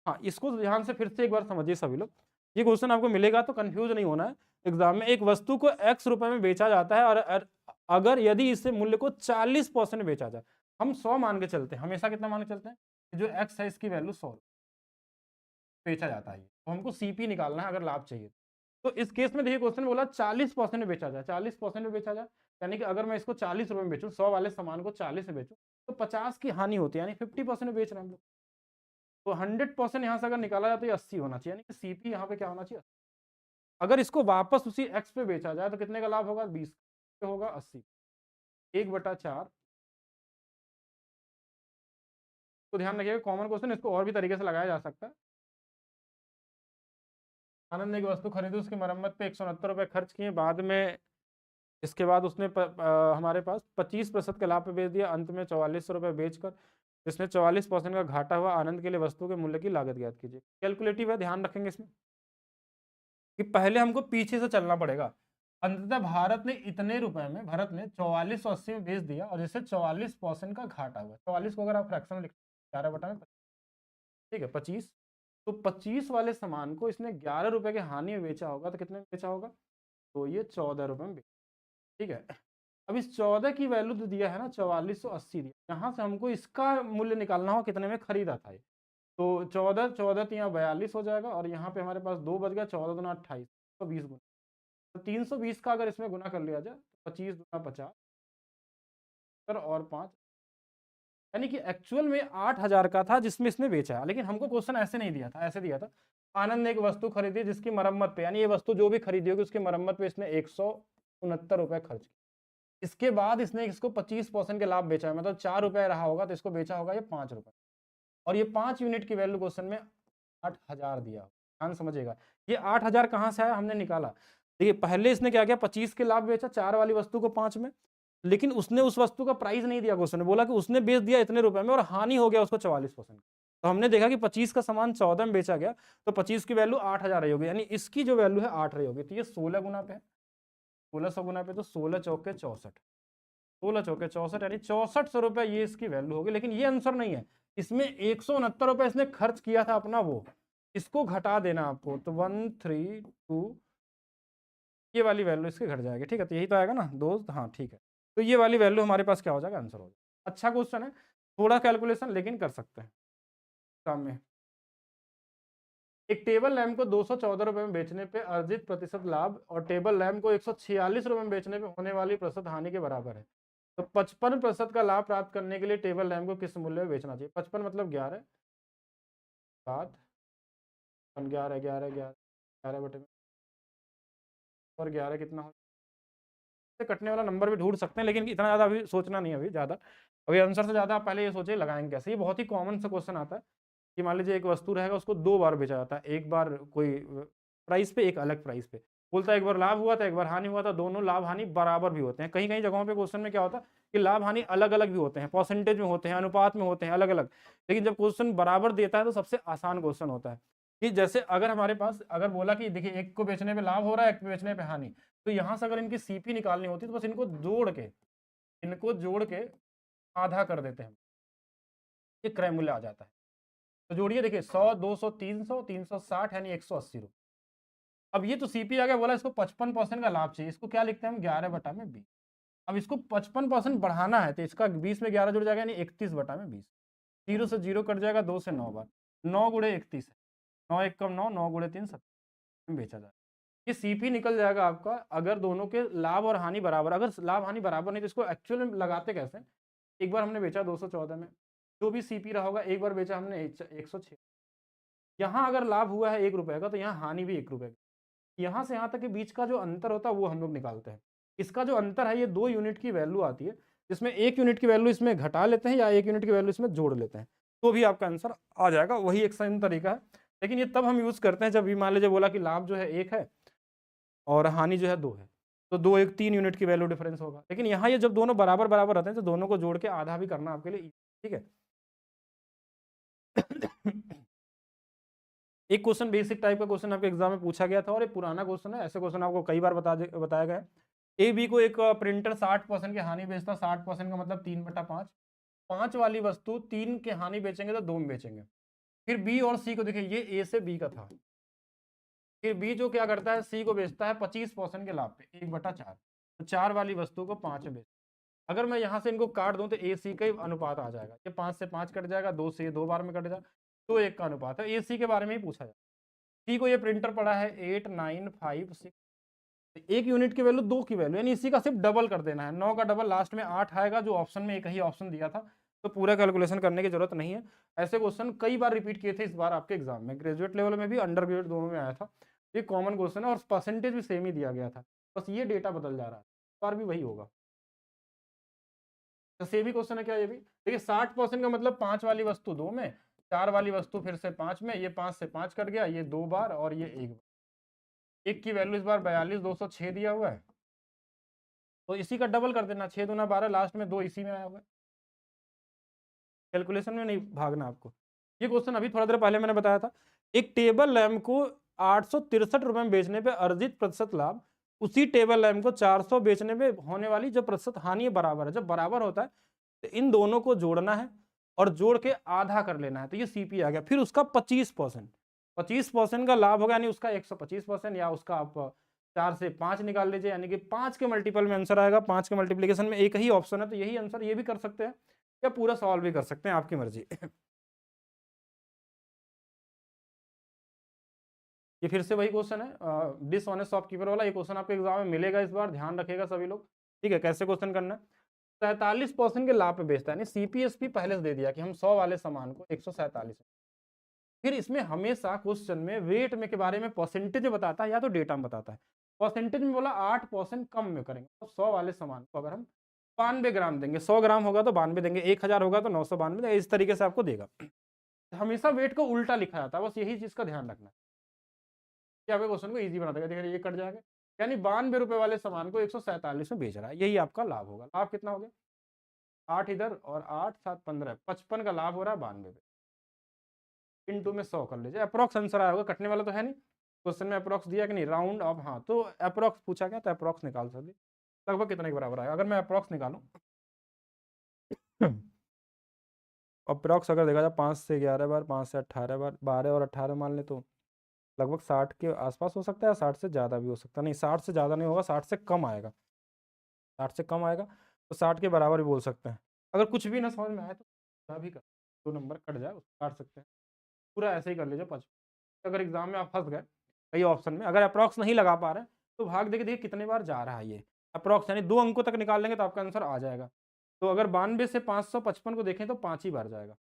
हाँ, इसको ध्यान से फिर से एक बार समझिए सभी लोग, ये क्वेश्चन आपको मिलेगा तो कंफ्यूज नहीं होना है एग्जाम में। एक वस्तु को x रुपए में बेचा जाता है और अगर यदि इससे मूल्य को 40% में बेचा जाए, हम 100 मान के चलते हैं, हमेशा कितना मान के चलते हैं, जो x है इसकी वैल्यू 100 बेचा जाता है, तो हमको सीपी निकालना है अगर लाभ चाहिए। तो इस केस में देखिए क्वेश्चन बोला 40% में बेचा जाए, 40% में बेचा जाए, यानी कि अगर मैं इसको 40 रुपए में बेचूं, 100 वाले सामान को 40 में बेचूं, तो 50 की हानि होती है, यानी 50% में बेच रहे हैं हम लोग। तो 100% यहाँ से अगर निकाला जाए तो ये 80 होना चाहिए, यानी कि सीपी यहाँ पे क्या होना चाहिए। अगर इसको वापस उसी एक्स पे बेचा जाए तो कितने का लाभ होगा, 20 पे होगा 80, 1/4। तो ध्यान रखिएगा, कॉमन क्वेश्चन, इसको और भी तरीके से लगाया जा सकता है। आनंद ने एक वस्तु खरीदी, उसकी मरम्मत पे 169 रुपए खर्च किए, बाद में इसके बाद उसने हमारे पास 25% के लाभ पे बेच दिया, अंत में 44 रुपए बेचकर इसमें 44% का घाटा हुआ। आनंद के लिए वस्तु के मूल्य की लागत ज्ञात कीजिए। कैलकुलेटिव है, ध्यान रखेंगे इसमें कि पहले हमको पीछे से चलना पड़ेगा। अंततः भारत ने इतने रुपए में, भरत ने 4480 में बेच दिया और जिससे 44% का घाटा हुआ। 44 को अगर आप फ्रैक्शन में लिख 11 में, ठीक है 25, तो 25 वाले सामान को इसने 11 रुपए के हानि में बेचा होगा, तो कितने में बेचा होगा, तो ये 14 रुपए में बेचा, ठीक है। अब इस 14 की वैल्यू जो दिया है ना, 4480 दिया, यहाँ से हमको इसका मूल्य निकालना हो कितने में खरीदा था ये, तो 14 14 3 42 हो जाएगा, और यहाँ पे हमारे पास 2 बच गया, 14 दूना 28, 320 गुना, तो 320 का अगर इसमें गुना कर लिया जाए, 25 दूना 50 और 5, यानी कि एक्चुअल में 8000 का था जिसमें इसने बेचा, लेकिन हमको क्वेश्चन ऐसे नहीं दिया था, ऐसे दिया था आनंद ने एक वस्तु खरीदी जिसकी मरम्मत पे, यानी ये वस्तु जो भी खरीदी होगी उसकी मरम्मत पे इसने 169 रुपए खर्च किए। इसके बाद इसने इसको 25% के लाभ बेचा है, मतलब 4 रुपए रहा होगा, तो इसको बेचा होगा ये 5 रुपए, और ये 5 यूनिट की वैल्यू क्वेश्चन में 8000 दिया। ध्यान समझिएगा, ये 8000 कहाँ से आया, हमने निकाला। देखिए पहले इसने क्या किया, 25 के लाभ बेचा 4 वाली वस्तु को 5 में, लेकिन उसने उस वस्तु का प्राइस नहीं दिया क्वेश्चन ने, बोला कि उसने बेच दिया इतने रुपए में और हानि हो गया उसको 44%। तो हमने देखा कि 25 का सामान 14 में बेचा गया, तो 25 की वैल्यू 8000 रही होगी, यानी इसकी जो वैल्यू है 8 रही होगी, तो ये 16 गुना पे है, 1600 गुना पे, तो 16 चौके 64, 16 चौके 64 यानी 6400 रुपये ये इसकी वैल्यू होगी। लेकिन ये आंसर नहीं है, इसमें 169 रुपये इसने खर्च किया था अपना, वो इसको घटा देना आपको। तो 132 ये वाली वैल्यू इसकी घट जाएगी। ठीक है, तो यही तो आएगा ना दोस्त। हाँ ठीक है, तो ये वाली वैल्यू हमारे पास क्या हो जाएगा, आंसर हो जाएगा। अच्छा क्वेश्चन है, थोड़ा कैलकुलेशन लेकिन कर सकते हैं काम में। एक टेबल लैम्प को 214 रुपए में बेचने पे अर्जित प्रतिशत लाभ और टेबल लैम्प को 146 रुपए में बेचने पे होने वाली प्रतिशत हानि के बराबर है। तो 55% का लाभ प्राप्त करने के लिए टेबल लैम्प को किस मूल्य में बेचना चाहिए? 55 मतलब 11 7 11 11 11 11 बटे में और 11 कितना हो, से कटने वाला नंबर भी ढूंढ सकते हैं, लेकिन इतना ज़्यादा अभी सोचना नहीं है। अभी ज़्यादा अभी आंसर से ज़्यादा आप पहले ये सोचे लगाएंगे कैसे। ये बहुत ही कॉमन सा क्वेश्चन आता है कि मान लीजिए एक वस्तु रहेगा, उसको 2 बार बेचा जाता है, एक बार कोई प्राइस पे, एक अलग प्राइस पे। बोलता है एक बार लाभ हुआ था, एक बार हानि हुआ था, दोनों लाभ हानि बराबर भी होते हैं। कहीं कहीं जगहों पे क्वेश्चन में क्या होता है कि लाभ हानि अलग अलग भी होते हैं, परसेंटेज में होते हैं, अनुपात में होते हैं, अलग अलग। लेकिन जब क्वेश्चन बराबर देता है तो सबसे आसान क्वेश्चन होता है। कि जैसे अगर हमारे पास अगर बोला कि देखिए एक को बेचने पे लाभ हो रहा है, एक को बेचने पे हानि, तो यहाँ से अगर इनकी सीपी निकालनी होती है तो बस इनको जोड़ के आधा कर देते हैं, ये क्रय मूल्य आ जाता है। तो जोड़िए, देखिए 100 200 300 360 यानी 180 रुपये। अब ये तो सीपी आ गया, बोला इसको 55% का लाभ चाहिए, इसको क्या लिखते हैं हम 11/20। अब इसको 55% बढ़ाना है तो इसका 20 में 11 जुड़ जाएगा यानी 31/20। 0 से 0 कट जाएगा, 2 से 9 बार, 9 गुणे 31 है, 9 1 कम 9, 9 गुणे 3 70 में बेचा जाए। ये सीपी निकल जाएगा आपका अगर दोनों के लाभ और हानि बराबर। अगर लाभ हानि बराबर नहीं तो इसको एक्चुअल में लगाते कैसे? एक बार हमने बेचा 214 में, जो भी सीपी रहा होगा, एक बार बेचा हमने 106। यहाँ अगर लाभ हुआ है 1 रुपए का तो यहाँ हानि भी 1 रुपए की। यहाँ से यहाँ तक के बीच का जो अंतर होता है वो हम लोग निकालते हैं। इसका जो अंतर है ये 2 यूनिट की वैल्यू आती है, जिसमें 1 यूनिट की वैल्यू इसमें घटा लेते हैं या 1 यूनिट की वैल्यू इसमें जोड़ लेते हैं, तो भी आपका आंसर आ जाएगा। वही एक सेम तरीका है, लेकिन ये तब हम यूज करते हैं जब मान लीजिए बोला कि लाभ जो है 1 है और हानि जो है 2 है, तो 2 1 3 यूनिट की वैल्यू डिफरेंस होगा। लेकिन यहाँ ये जब दोनों बराबर बराबर रहते हैं तो दोनों को जोड़ के आधा भी करना आपके लिए, ठीक है। एक क्वेश्चन बेसिक टाइप का क्वेश्चन आपके एग्जाम में पूछा गया था और ये पुराना क्वेश्चन है, ऐसे क्वेश्चन आपको कई बार बताया गया है। ए बी को एक प्रिंटर 60% की हानि बेचता, 60% का मतलब 3/5। 5 वाली वस्तु 3 के हानि बेचेंगे तो 2 में बेचेंगे। फिर बी और सी को देखिए, ये ए से बी का था, फिर बी जो क्या करता है सी को बेचता है 25% के लाभ पे 1/4, तो 4 वाली वस्तु को 5 में बेच। अगर मैं यहाँ से इनको काट दूं तो ए सी का अनुपात आ जाएगा, ये 5 से 5 कट जाएगा, 2 से ये 2 बार में कट जाएगा, तो 1 का अनुपात है। ए सी के बारे में ही पूछा जाए। सी को ये प्रिंटर पड़ा है 8 9 5 6, 1 यूनिट की वैल्यू 2 की वैल्यू, यानी इसी का सिर्फ डबल कर देना है। 9 का डबल लास्ट में 8 आएगा, जो ऑप्शन में एक ही ऑप्शन दिया था, तो पूरा कैलकुलेशन करने की जरूरत नहीं है। ऐसे क्वेश्चन कई बार रिपीट किए थे इस बार आपके एग्जाम में, ग्रेजुएट लेवल में भी अंडर ग्रेजुएट दोनों में आया था। ये कॉमन क्वेश्चन है और परसेंटेज भी सेम ही दिया गया था, बस ये डेटा बदल जा रहा है, इस बार भी वही होगा। तो सेम ही क्वेश्चन है क्या ये भी? देखिए 60% का मतलब 5 वाली वस्तु 2 में, 4 वाली वस्तु फिर से 5 में, ये 5 से 5 कट गया, ये 2 बार और ये 1 बार। 1 की वैल्यू इस बार 42 206 दिया हुआ है, तो इसी का डबल कर देना, 6 दूना 12, लास्ट में 2 इसी में आया हुआ है। कैलकुलेशन में नहीं भागना आपको। ये क्वेश्चन अभी थोड़ा देर पहले मैंने बताया था। एक टेबल लैम्प को 863 रुपए में बेचने पे अर्जित प्रतिशत लाभ उसी टेबल लैम्प को 400 बेचने पे होने वाली जो प्रतिशत हानि बराबर है। जब बराबर होता है तो इन दोनों को जोड़ना है और जोड़ के आधा कर लेना है, तो ये सीपी आ गया। फिर उसका 25% का लाभ होगा, यानी उसका 125%, या उसका आप 4 से 5 निकाल लीजिए, यानी कि 5 के मल्टीपल में आंसर आएगा। 5 के मल्टीप्लीकेशन में एक ही ऑप्शन है, तो यही आंसर, ये भी कर सकते हैं या पूरा सवाल भी कर सकते हैं, आपकी मर्जी। ये फिर से वही क्वेश्चन है, डिसऑनेस्ट शॉपकीपर वाला। ये क्वेश्चन आपके एग्जाम में मिलेगा इस बार, ध्यान रखिएगा सभी लोग, ठीक है। कैसे क्वेश्चन करना है? 47% के लाभ पे बेचता है, यानी सीपीएसपी पहले से दे दिया कि हम 100 वाले सामान को 147। फिर इसमें हमेशा क्वेश्चन में वेट में के बारे में परसेंटेज बताता है या तो डेटा में बताता है। परसेंटेज में बोला 8% कम में करेंगे, तो 100 वाले सामान को अगर हम 92 ग्राम देंगे, 100 ग्राम होगा तो 92 देंगे, 1000 होगा तो 992 देंगे, इस तरीके से आपको देगा। हमेशा वेट को उल्टा लिखा जाता है, बस यही चीज का ध्यान रखना है कि आपके क्वेश्चन को इजी बना देगा। देखिए ये कट जाएगा, यानी 92 रुपए वाले सामान को 147 में बेच रहा है, यही आपका लाभ होगा। लाभ कितना हो गया? 8 इधर और 8 7 15, 55 का लाभ हो रहा है 92 पे, इनटू में 100 कर लीजिए। अप्रॉक्स आंसर आया होगा, कटने वाला तो है नहीं। क्वेश्चन में अप्रॉक्स दिया कि नहीं, राउंड ऑफ, हाँ, तो अप्रॉक्स पूछा गया तो अप्रॉक्स निकाल सकते, लगभग कितने के बराबर आएगा। अगर मैं अप्रॉक्स निकालूं अप्रॉक्स अगर देखा जाए 5 से 11 बार, 5 से 18 बार, 12 और 18 मान ले तो लगभग 60 के आसपास हो सकता है, 60 से ज़्यादा भी हो सकता है। नहीं, 60 से ज़्यादा नहीं होगा, 60 से कम आएगा, 60 से कम आएगा तो 60 के बराबर भी बोल सकते हैं। अगर कुछ भी ना समझ में आए तो भी कर, 2 नंबर कट जाए उसको काट सकते हैं, पूरा ऐसे ही कर लीजिए 5। अगर एग्जाम में आप फंस गए कई ऑप्शन में, अगर अप्रॉक्स नहीं लगा पा रहे हैं तो भाग देखिए देखिए कितने बार जा रहा है ये अप्रॉक्स, यानी 2 अंकों तक निकाल लेंगे तो आपका आंसर आ जाएगा। तो अगर 92 से 555 को देखें तो 5 ही बार जाएगा,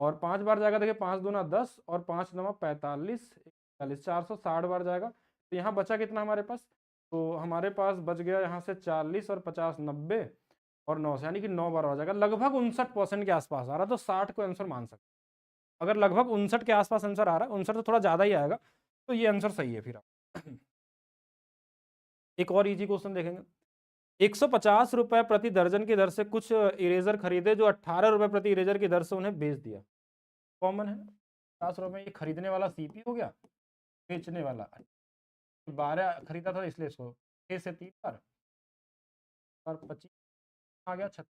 और 5 बार जाएगा, देखिए 5 दूना 10 और 5 नवा 45, 41, 460 बार जाएगा। तो यहाँ बचा कितना हमारे पास, तो हमारे पास बच गया यहाँ से 40 और 50 90 और 9 से, यानी कि 9 बार हो जाएगा, लगभग 59% के आसपास आ रहा है, तो 60 को आंसर मान सकते हैं। अगर लगभग 59 के आसपास आंसर आ रहा है, 59 तो थोड़ा ज़्यादा ही आएगा, तो ये आंसर सही है फिर आप। एक और इजी क्वेश्चन देखेंगे। 150 रुपए प्रति दर्जन की दर से कुछ इरेजर खरीदे जो 18 रुपए प्रति इरेजर की दर से उन्हें बेच दिया। कॉमन है, 50 रुपए ये खरीदने वाला सीपी हो गया, बेचने वाला 12 खरीदा था इसलिए इसको 6 से 3 बार और 25 आ गया, 36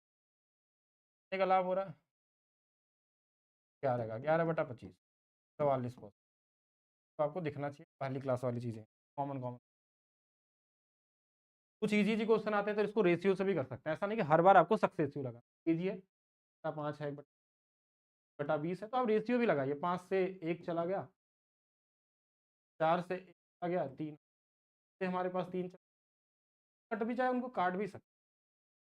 का लाभ हो रहा है, 11 का 11/25 44 को, तो आपको दिखना चाहिए पहली क्लास वाली चीज़ें कॉमन कॉमन। कुछ इजी इजी क्वेश्चन आते हैं तो इसको रेशियो से भी कर सकते हैं, ऐसा नहीं कि हर बार आपको सक्सेसिव लगा। इजी है, 5 है 1/20 है तो आप रेशियो भी लगाइए, 5 से 1 चला गया, 4 से 1 आ गया, 3 से हमारे पास 3 कट भी जाए उनको काट भी सकते,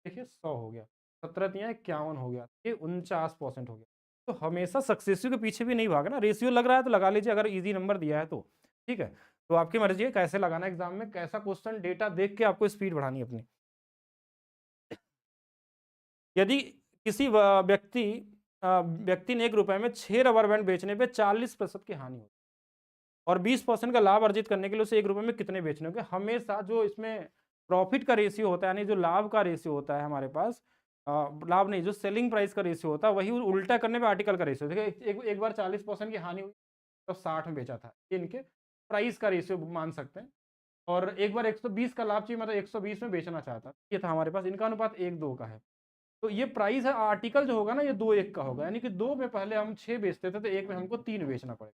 देखिए 100 हो गया, 17 तिया 51 हो गया, ये 49% हो गया। तो हमेशा सक्सेसिव के पीछे भी नहीं भागना, रेशियो लग रहा है तो लगा लीजिए अगर इजी नंबर दिया है तो, ठीक है। तो आपकी मर्जी है कैसे लगाना एग्जाम में, कैसा क्वेश्चन डेटा देख के आपको स्पीड बढ़ानी है अपनी। यदि किसी व्यक्ति ने 1 रुपए में 6 रबर बैंड बेचने पे 40% की हानि होती है और 20% का लाभ अर्जित करने के लिए उसे 1 रुपए में कितने बेचने होंगे। हमेशा जो इसमें प्रॉफिट का रेशियो होता है, यानी जो लाभ का रेशियो होता है हमारे पास, लाभ नहीं, जो सेलिंग प्राइस का रेशियो होता है वही उल्टा करने पे आर्टिकल का रेशियो। देखिए एक बार 40% की हानि हुई तो 60 में बेचा था, ये इनके प्राइस का रेशियो मान सकते हैं। और एक बार 120 का लाभ चाहिए, मतलब 120 में बेचना चाहता, ये था हमारे पास, इनका अनुपात 1:2 का है। तो ये प्राइस है, आर्टिकल जो होगा ना ये 2:1 का होगा, यानी कि 2 में पहले हम 6 बेचते थे तो 1 में हमको 3 बेचना पड़ेगा,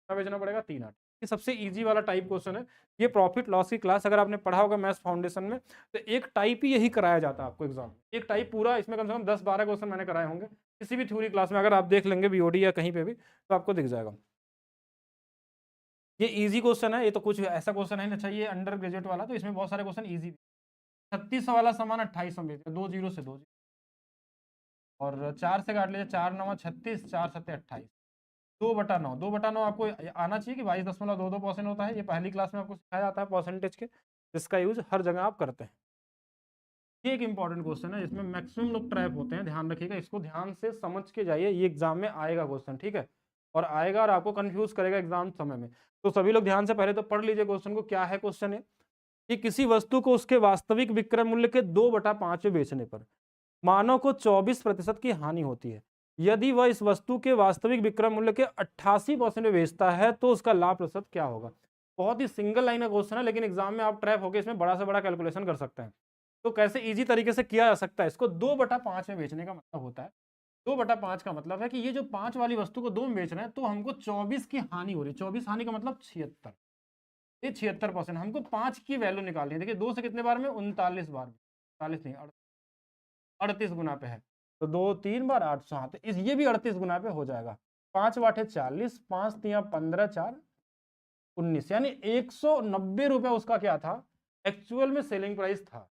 क्या बेचना पड़ेगा, 3 8। ये सबसे इजी वाला टाइप क्वेश्चन है, ये प्रॉफिट लॉस की क्लास अगर आपने पढ़ा होगा मैथ्स फाउंडेशन में तो एक टाइप ही यही कराया जाता है आपको एग्जाम में, एक टाइप पूरा, इसमें कम से कम 10-12 क्वेश्चन मैंने कराए होंगे किसी भी थ्योरी क्लास में, अगर आप देख लेंगे बीओडी या कहीं पे भी तो आपको दिख जाएगा। ये इजी क्वेश्चन है, ये तो कुछ ऐसा क्वेश्चन है ना, अच्छा ये अंडर ग्रेजुएट वाला, तो इसमें बहुत सारे क्वेश्चन इजी। 3600 वाला सामान 2800 में, 2 जीरो से 2 और 4 से काट लीजिए, 4 9 36, 4 7 28, 2/9, 2/9 आपको आना चाहिए कि 22.22% होता है, ये पहली क्लास में आपको सिखाया जाता है परसेंटेज के, जिसका यूज हर जगह आप करते हैं। ये एक इंपॉर्टेंट क्वेश्चन है, इसमें मैक्सिमम लोग ट्रैप होते हैं, ध्यान रखिएगा, इसको ध्यान से समझ के जाइए, ये एग्जाम में आएगा क्वेश्चन, ठीक है, और आएगा और आपको कंफ्यूज करेगा एग्जाम समय में। तो सभी लोग ध्यान से पहले तो पढ़ लीजिए क्वेश्चन को, क्या है क्वेश्चन है कि किसी वस्तु को उसके वास्तविक विक्रय मूल्य के 2/5 में बेचने पर मानव को 24% की हानि होती है। यदि वह इस वस्तु के वास्तविक विक्रय मूल्य के 88% में बेचता है तो उसका लाभ प्रतिशत क्या होगा। बहुत ही सिंगल लाइन का क्वेश्चन है, लेकिन एग्जाम में आप ट्रैप होकर इसमें बड़ा से बड़ा कैलकुलेशन कर सकते हैं। तो कैसे इजी तरीके से किया जा सकता है इसको, 2/5 में बेचने का मतलब होता है, 2/5 का मतलब है कि ये जो 5 वाली वस्तु को 2 में बेच रहे हैं तो हमको 24 की हानि हो रही है, 24 हानि का मतलब 76, ये 76%, हमको 5 की वैल्यू निकालनी है। देखिए 2 से कितने बार में, 39 बार, 40 नहीं 38 गुना पे है, तो 2 3 बार 800, हाँ तो ये भी 38 गुना पे हो जाएगा। 5 वाटे 40, 5 तिया 15, 4 19, यानी 190 रुपए उसका क्या था, एक्चुअल में सेलिंग प्राइस था।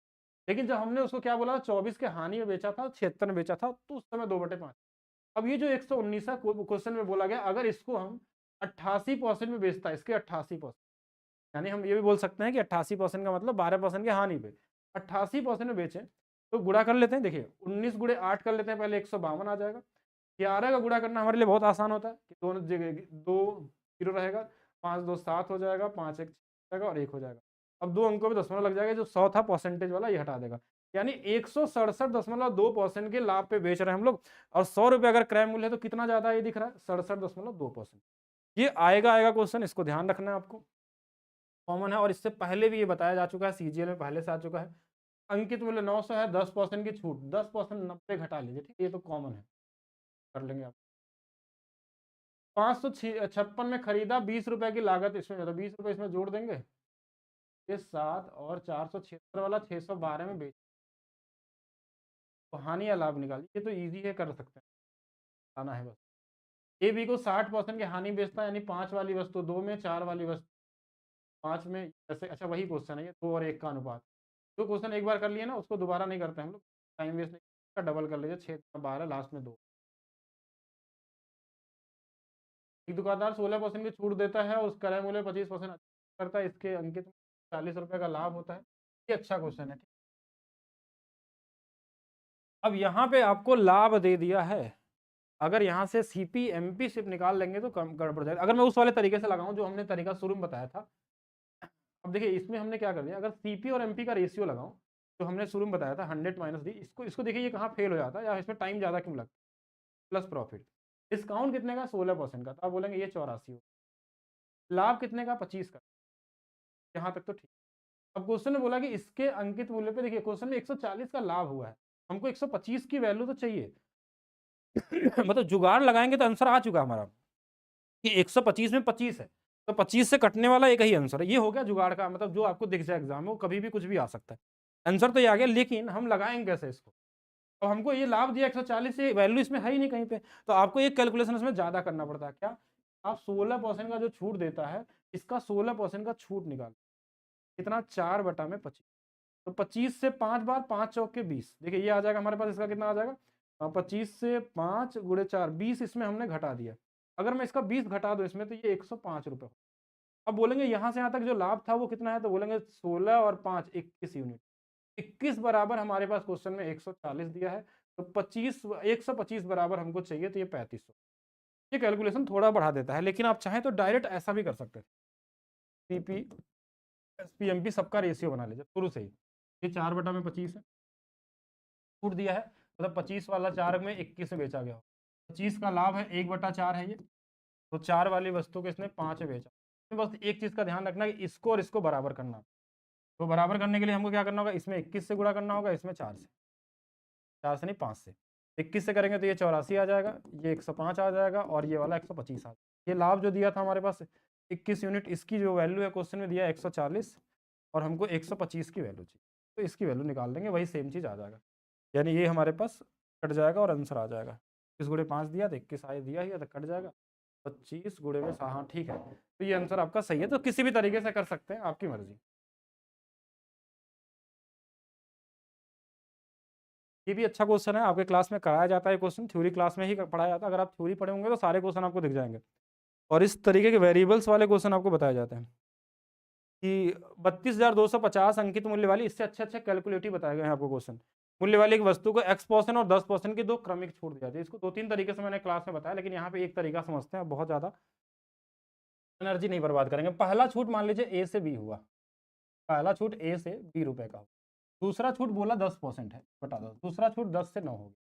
लेकिन जब हमने उसको क्या बोला, 24 के हानि में बेचा था, 76 में बेचा था, तो उस समय 2/5। अब ये जो 119 है क्वेश्चन में बोला गया, अगर इसको हम 88% में बेचता है, इसके 88%, यानी हम ये भी बोल सकते हैं कि 88% का मतलब 12% की हानि पे 88% में बेचें, तो गुणा कर लेते हैं। देखिए 19 गुणे 8 कर लेते हैं, पहले 152 आ जाएगा। 11 का गुणा करना हमारे लिए बहुत आसान होता है कि दोनों जगह 2 जीरो रहेगा, 5 2 7 हो जाएगा, 5 1 जाएगा और 1 हो जाएगा। अब 2 अंकों में दशमलव लग जाएगा, जो 100 था परसेंटेज वाला ये हटा देगा, यानी 167.2% के लाभ पे बेच रहे हैं हम लोग। और 100 रुपये अगर क्रय मूल्य है तो कितना ज्यादा ये दिख रहा है, 67.2%। ये आएगा क्वेश्चन, इसको ध्यान रखना है आपको, कॉमन है, और इससे पहले भी ये बताया जा चुका है, सीजीएल में पहले से आ चुका है। अंकित मूल्य 900 है, 10% की छूट, 10% 90 घटा लीजिए, ठीक है, ये तो कॉमन है, कर लेंगे आप। 556 में खरीदा, 20 रुपए की लागत इसमें, तो 20 रुपए इसमें जोड़ देंगे, ये 7 और 476 वाला 612 में बेच, तो हानि या लाभ निकालिए, ये तो इजी है, कर सकते हैं, आना है बस। ए बी को 60% की हानि बेचता है, यानी 5 वाली वस्तु 2 में, 4 वाली वस्तु 5 में, जैसे अच्छा वही क्वेश्चन है ये, 2 और 1 का अनुपात। जो क्वेश्चन एक बार कर लिए ना उसको दोबारा नहीं करते हम लोग, टाइम वेस्ट नहीं करते, डबल कर लीजिए, 6 12 लास्ट में 2। एक दुकानदार 16% की छूट देता है और उस क्रय मूल्य 25% करता है, इसके अंकित 40 रुपए का लाभ होता है, ये अच्छा क्वेश्चन है, ठीक। अब यहाँ पे आपको लाभ दे दिया है, अगर यहाँ से सीपी एमपी सिर्फ निकाल लेंगे तो कम गड़बड़ जाएगा। अगर मैं उस वाले तरीके से लगाऊं जो हमने तरीका शुरू में बताया था, अब देखिए इसमें हमने क्या कर दिया, अगर सीपी और एमपी का रेशियो लगाऊं जो हमने शुरू में बताया था 100 माइनस डी, इसको इसको देखिए ये कहाँ फेल हो जाता है, या इसमें टाइम ज़्यादा क्यों लगता है। प्लस प्रॉफिट, डिस्काउंट कितने का, 16% का, तो आप बोलेंगे ये 84 हो, लाभ कितने का, 25 का, यहाँ तक तो ठीक। अब क्वेश्चन ने बोला कि इसके अंकित मूल्य पे, देखिए क्वेश्चन में 140 का लाभ हुआ है, हमको 125 की वैल्यू तो चाहिए। मतलब जुगाड़ लगाएंगे तो आंसर आ चुका हमारा कि 125 में 25 है, तो 25 से कटने वाला एक ही आंसर है, ये हो गया जुगाड़ का मतलब, जो आपको दिख जाए एग्जाम में वो कभी भी कुछ भी आ सकता है, आंसर तो ये आ गया, लेकिन हम लगाएंगे कैसे इसको। तो हमको ये लाभ दिया 140 से, वैल्यू इसमें है ही नहीं कहीं पे, तो आपको एक कैलकुलेशन इसमें ज्यादा करना पड़ता है, क्या आप 16% का जो छूट देता है, इसका 16% का छूट निकाल, कितना, 4/25, तो 25 से 5 बार, 5 चौक के 20, देखिए ये आ जाएगा हमारे पास, इसका कितना आ जाएगा, 25 से 5 गुणे 4 20, इसमें हमने घटा दिया, अगर मैं इसका 20 घटा दूं इसमें तो ये 105 रुपये। अब बोलेंगे यहाँ से यहाँ तक जो लाभ था वो कितना है, तो बोलेंगे 16 और 5 21 यूनिट, 21 बराबर हमारे पास क्वेश्चन में 140 दिया है, तो 125 बराबर हमको चाहिए, तो ये 3500। ये कैलकुलेशन थोड़ा बढ़ा देता है, लेकिन आप चाहें तो डायरेक्ट ऐसा भी कर सकते हैं, सीपी एसपीएमपी सबका रेशियो बना लीजिए शुरू से ही, ये 4/25 है, छूट दिया है, मतलब 25 वाला 4 में 21 में बेचा गया, 25 का लाभ है, 1/4 है ये, तो 4 वाली वस्तु को इसने 5 में बेचा। बस एक चीज का ध्यान रखना कि इसको और इसको बराबर करना, तो बराबर करने के लिए हमको क्या करना होगा, इसमें 21 से गुणा करना होगा, इसमें 4 से, 4 से नहीं 5 से, 21 से करेंगे तो ये 84 आ जाएगा, ये 105 आ जाएगा, और ये वाला 125 आ जाएगा। ये लाभ जो दिया था हमारे पास 21 यूनिट, इसकी जो वैल्यू है क्वेश्चन में दिया 140, और हमको 125 की वैल्यू चाहिए, तो इसकी वैल्यू निकाल देंगे, वही सेम चीज़ आ जाएगा, यानी ये हमारे पास कट जाएगा और आंसर आ जाएगा। 21 गुणे 5 दिया तो 21 आए दिया ही है, तो कट जाएगा 25 गुणे में, हाँ ठीक है, तो ये आंसर आपका सही है, तो किसी भी तरीके से कर सकते हैं, आपकी मर्जी। ये भी अच्छा क्वेश्चन है, आपके क्लास में कराया जाता है क्वेश्चन, थ्योरी क्लास में ही पढ़ाया जाता है, अगर आप थ्योरी पढ़े होंगे तो सारे क्वेश्चन आपको दिख जाएंगे, और इस तरीके के वेरिएबल्स वाले क्वेश्चन आपको बताए जाते हैं कि 32,250 अंकित मूल्य वाली, इससे अच्छे अच्छे कैलकुलेटिव बताए गए हैं आपको क्वेश्चन, मूल्य वाली एक वस्तु को x% और 10% की दो क्रमिक छूट दी जाती है। इसको 2-3 तरीके से मैंने क्लास में बताया, लेकिन यहाँ पे एक तरीका समझते हैं, बहुत ज़्यादा एनर्जी नहीं बर्बाद करेंगे। पहला छूट मान लीजिए ए से बी हुआ, पहला छूट ए से 20 रुपए का हो, दूसरा छूट बोला 10% है, बता दो, दूसरा छूट 10 से 9 होगी,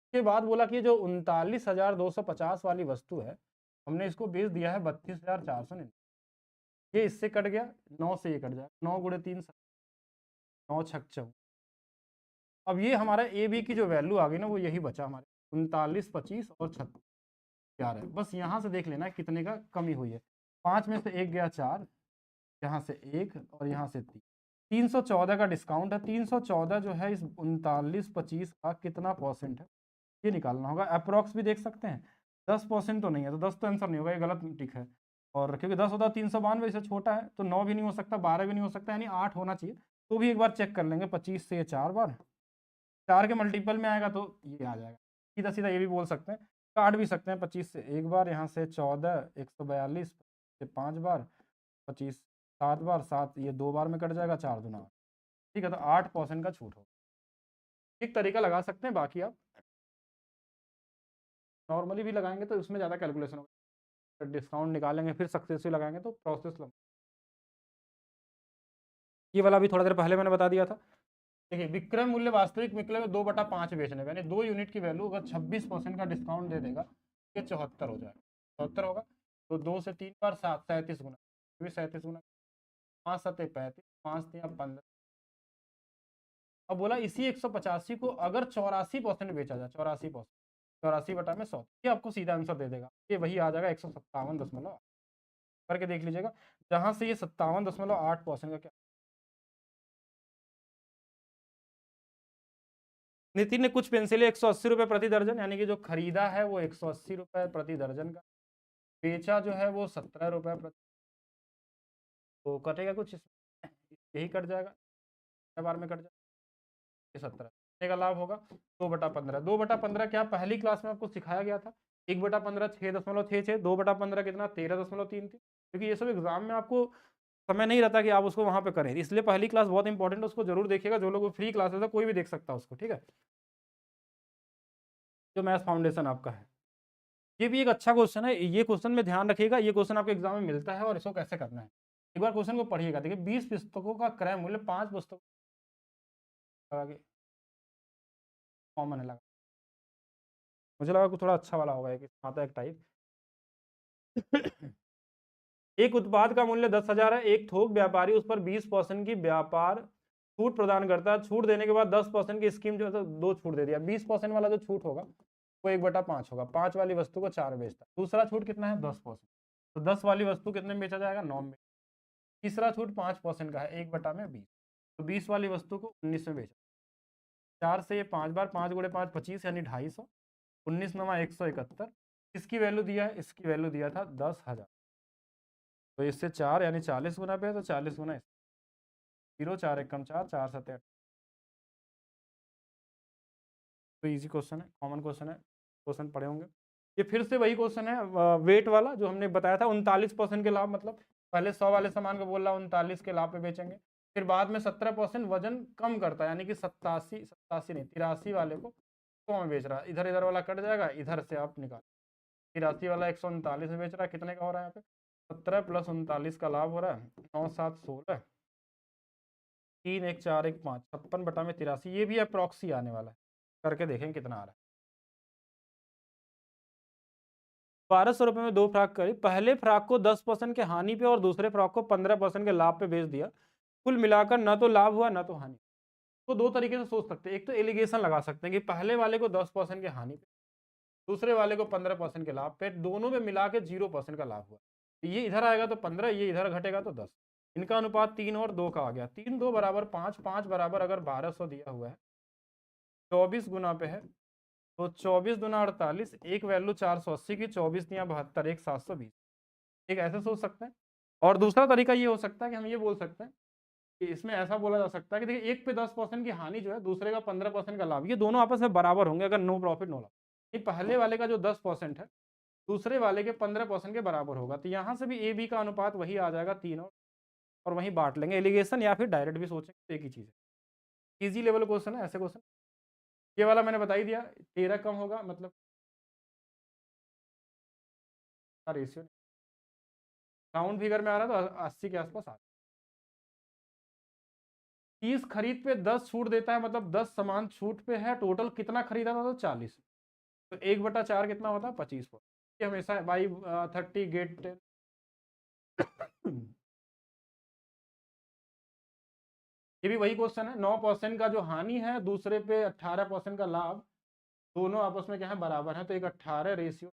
उसके बाद बोला कि जो 39,250 वाली वस्तु है, हमने इसको बेच दिया है 32,499, ये इससे कट गया, 9 से ये कट जाएगा, 9 गुणे 3 9 छक 14, अब ये हमारा ए बी की जो वैल्यू आ गई ना, वो यही बचा हमारे 39, 25 और 36 4 है, बस यहाँ से देख लेना है कितने का कमी हुई है, 5 में से 1 गया 4, यहाँ से 1 और यहाँ से 3, 314 का डिस्काउंट है, 314 जो है इस 39, 25 का कितना परसेंट है, ये निकालना होगा, अप्रोक्स भी देख सकते हैं, 10% तो नहीं है, तो 10 तो आंसर नहीं होगा, ये गलत टिक है, और क्योंकि 10 होता है 392, इससे छोटा है, तो 9 भी नहीं हो सकता, 12 भी नहीं हो सकता, यानी 8 होना चाहिए, तो भी एक बार चेक कर लेंगे, 25 से ये 4 बार, 4 के मल्टीपल में आएगा तो ये आ जाएगा, सीधा सीधा ये भी बोल सकते हैं, काट भी सकते हैं, 25 से एक बार, यहाँ से 14, 142 से 5 बार, 25 7 बार, 7 ये 2 बार में कट जाएगा, 4 दूना, ठीक है, तो 8% का छूट होगा, एक तरीका लगा सकते हैं, बाकी आप नॉर्मली भी लगाएंगे तो उसमें ज़्यादा कैलकुलेशन होगा, डिस्काउंट निकालेंगे फिर सक्सेसफुल लगाएंगे तो प्रोसेस लंबा, ये वाला भी थोड़ा देर पहले मैंने बता दिया था। देखिए विक्रय मूल्य वास्तविक मूल्य में 2/5 बेचने का, यानी 2 यूनिट की वैल्यू अगर 26% का डिस्काउंट दे देगा, ये 74 हो जाएगा, 74 होगा, तो 2 से 3 बार 7 37 गुना, 37 गुना 5 7 35, 5 3 15, अब बोला इसी 185 को अगर 84% बेचा जाए, 84%, 84/100, ये आपको सीधा आंसर दे देगा। ये वही आ जाएगा 157 करके देख लीजिएगा, जहां से ये 57.8% का क्या। नितिन ने कुछ पेंसिलें 180 रुपये प्रति दर्जन, यानी कि जो खरीदा है वो 180 रुपये प्रति दर्जन का, बेचा जो है वो 17 रुपये प्रति, तो कटेगा कुछ इसमें, यही कट जाएगा, बार में कट जाएगा 17 का लाभ होगा 2/15। 2/15 क्या पहली क्लास में आपको सिखाया गया था, 1/15 6.66, 2/15 कितना 13.33, क्योंकि ये सब एग्जाम में आपको समय नहीं रहता कि आप उसको वहां पे करें, इसलिए पहली क्लास बहुत इंपॉर्टेंट है, उसको जरूर देखिएगा। जो लोग फ्री क्लासेस है कोई भी देख सकता है उसको, ठीक है, जो मैथ्स फाउंडेशन आपका है। ये भी एक अच्छा क्वेश्चन है, ये क्वेश्चन में ध्यान रखिएगा, ये क्वेश्चन आपके एग्जाम में मिलता है और इसको कैसे करना है, एक बार क्वेश्चन को पढ़िएगा। देखिए 20 पुस्तकों का क्रय मूल्य 5 पुस्तकों आगे कॉमन है लगा, मुझे लगा कुछ थोड़ा अच्छा वाला होगा, एक आता है एक टाइप। एक उत्पाद का मूल्य 10,000 है, एक थोक व्यापारी उस पर 20% की व्यापार छूट प्रदान करता है, छूट देने के बाद 10% की स्कीम जो है दो छूट दे दिया, 20% वाला जो छूट होगा वो 1/5 होगा, 5 वाली वस्तु को 4 बेचता है। दूसरा छूट कितना है 10%, तो 10 वाली वस्तु कितने में बेचा जाएगा 9 में। तीसरा छूट 5% का है 1/20, तो 20 वाली वस्तु को 19 में बेचा। 4 से ये 5 बार, 5 गुणे 5 25 यानी 250, 19 9 171। इसकी वैल्यू दिया है, इसकी वैल्यू दिया था 10,000, तो इससे 4 यानी 40 गुना पे है, तो 40 गुना 0, 4 1 4, 4 7 8। तो इजी क्वेश्चन है, कॉमन क्वेश्चन है, क्वेश्चन पढ़े होंगे। ये फिर से वही क्वेश्चन है वेट वाला जो हमने बताया था, 39% के लाभ, मतलब पहले 100 वाले सामान को बोल रहा 39 के लाभ पे बेचेंगे, फिर बाद में 17% वजन कम करता है, यानी कि 87 नहीं 83 वाले को 100 में बेच रहा है, इधर इधर वाला कट जाएगा, इधर से आप निकाल, 83 वाला 139 में बेच रहा है, कितने का हो रहा है यहाँ पे 17 + 39 का लाभ हो रहा है 9 7 16, 3 1 4 1 5, 56/83, ये भी अप्रॉक्सी आने वाला है, करके देखें कितना आ रहा है। 1200 रुपये में 2 फ्रॉक करी, पहले फ्रॉक को 10% के हानि पे और दूसरे फ्रॉक को 15% के लाभ पे बेच दिया, कुल मिलाकर ना तो लाभ हुआ ना तो हानि। तो दो तरीके से सोच सकते हैं, एक तो एलिगेशन लगा सकते हैं कि पहले वाले को 10% के हानि पे, दूसरे वाले को 15% के लाभ पे, दोनों में मिला के 0% का लाभ हुआ। ये इधर आएगा तो 15, ये इधर घटेगा तो 10, इनका अनुपात 3 और 2 का आ गया, 3 2 बराबर 5, 5 बराबर अगर 1200 दिया हुआ है 24 गुना पे है, तो 24 दूना 48, एक वैल्यू 480 की, 24 दिया 72, एक 720, एक ऐसे सोच सकते हैं। और दूसरा तरीका ये हो सकता है कि हम ये बोल सकते हैं कि इसमें ऐसा बोला जा सकता है कि देखिए एक पे 10% की हानि जो है, दूसरे का 15% का लाभ, ये दोनों आपस में बराबर होंगे अगर नो प्रॉफिट नो लॉस। ये पहले वाले का जो 10% है दूसरे वाले के 15% के बराबर होगा, तो यहाँ से भी ए बी का अनुपात वही आ जाएगा 3 और वहीं बांट लेंगे, एलिगेशन या फिर डायरेक्ट भी सोचेंगे तो एक ही चीज़ है। इजी लेवल क्वेश्चन है, ऐसे क्वेश्चन। ये वाला मैंने बता ही दिया, 13 कम होगा मतलब रेशियो, राउंड फिगर में आ रहा है तो 80 के आसपास आ रहा है। 30 खरीद पे 10 छूट देता है, मतलब 10 सामान छूट पे है, टोटल कितना खरीदा था तो 40, तो 1/4 कितना होता है 25, ये हमेशा बाई 30 गेट 10। ये भी वही क्वेश्चन है, 9% का जो हानि है, दूसरे पे 18% का लाभ, दोनों आपस में क्या है बराबर है, तो एक 18 रेशियो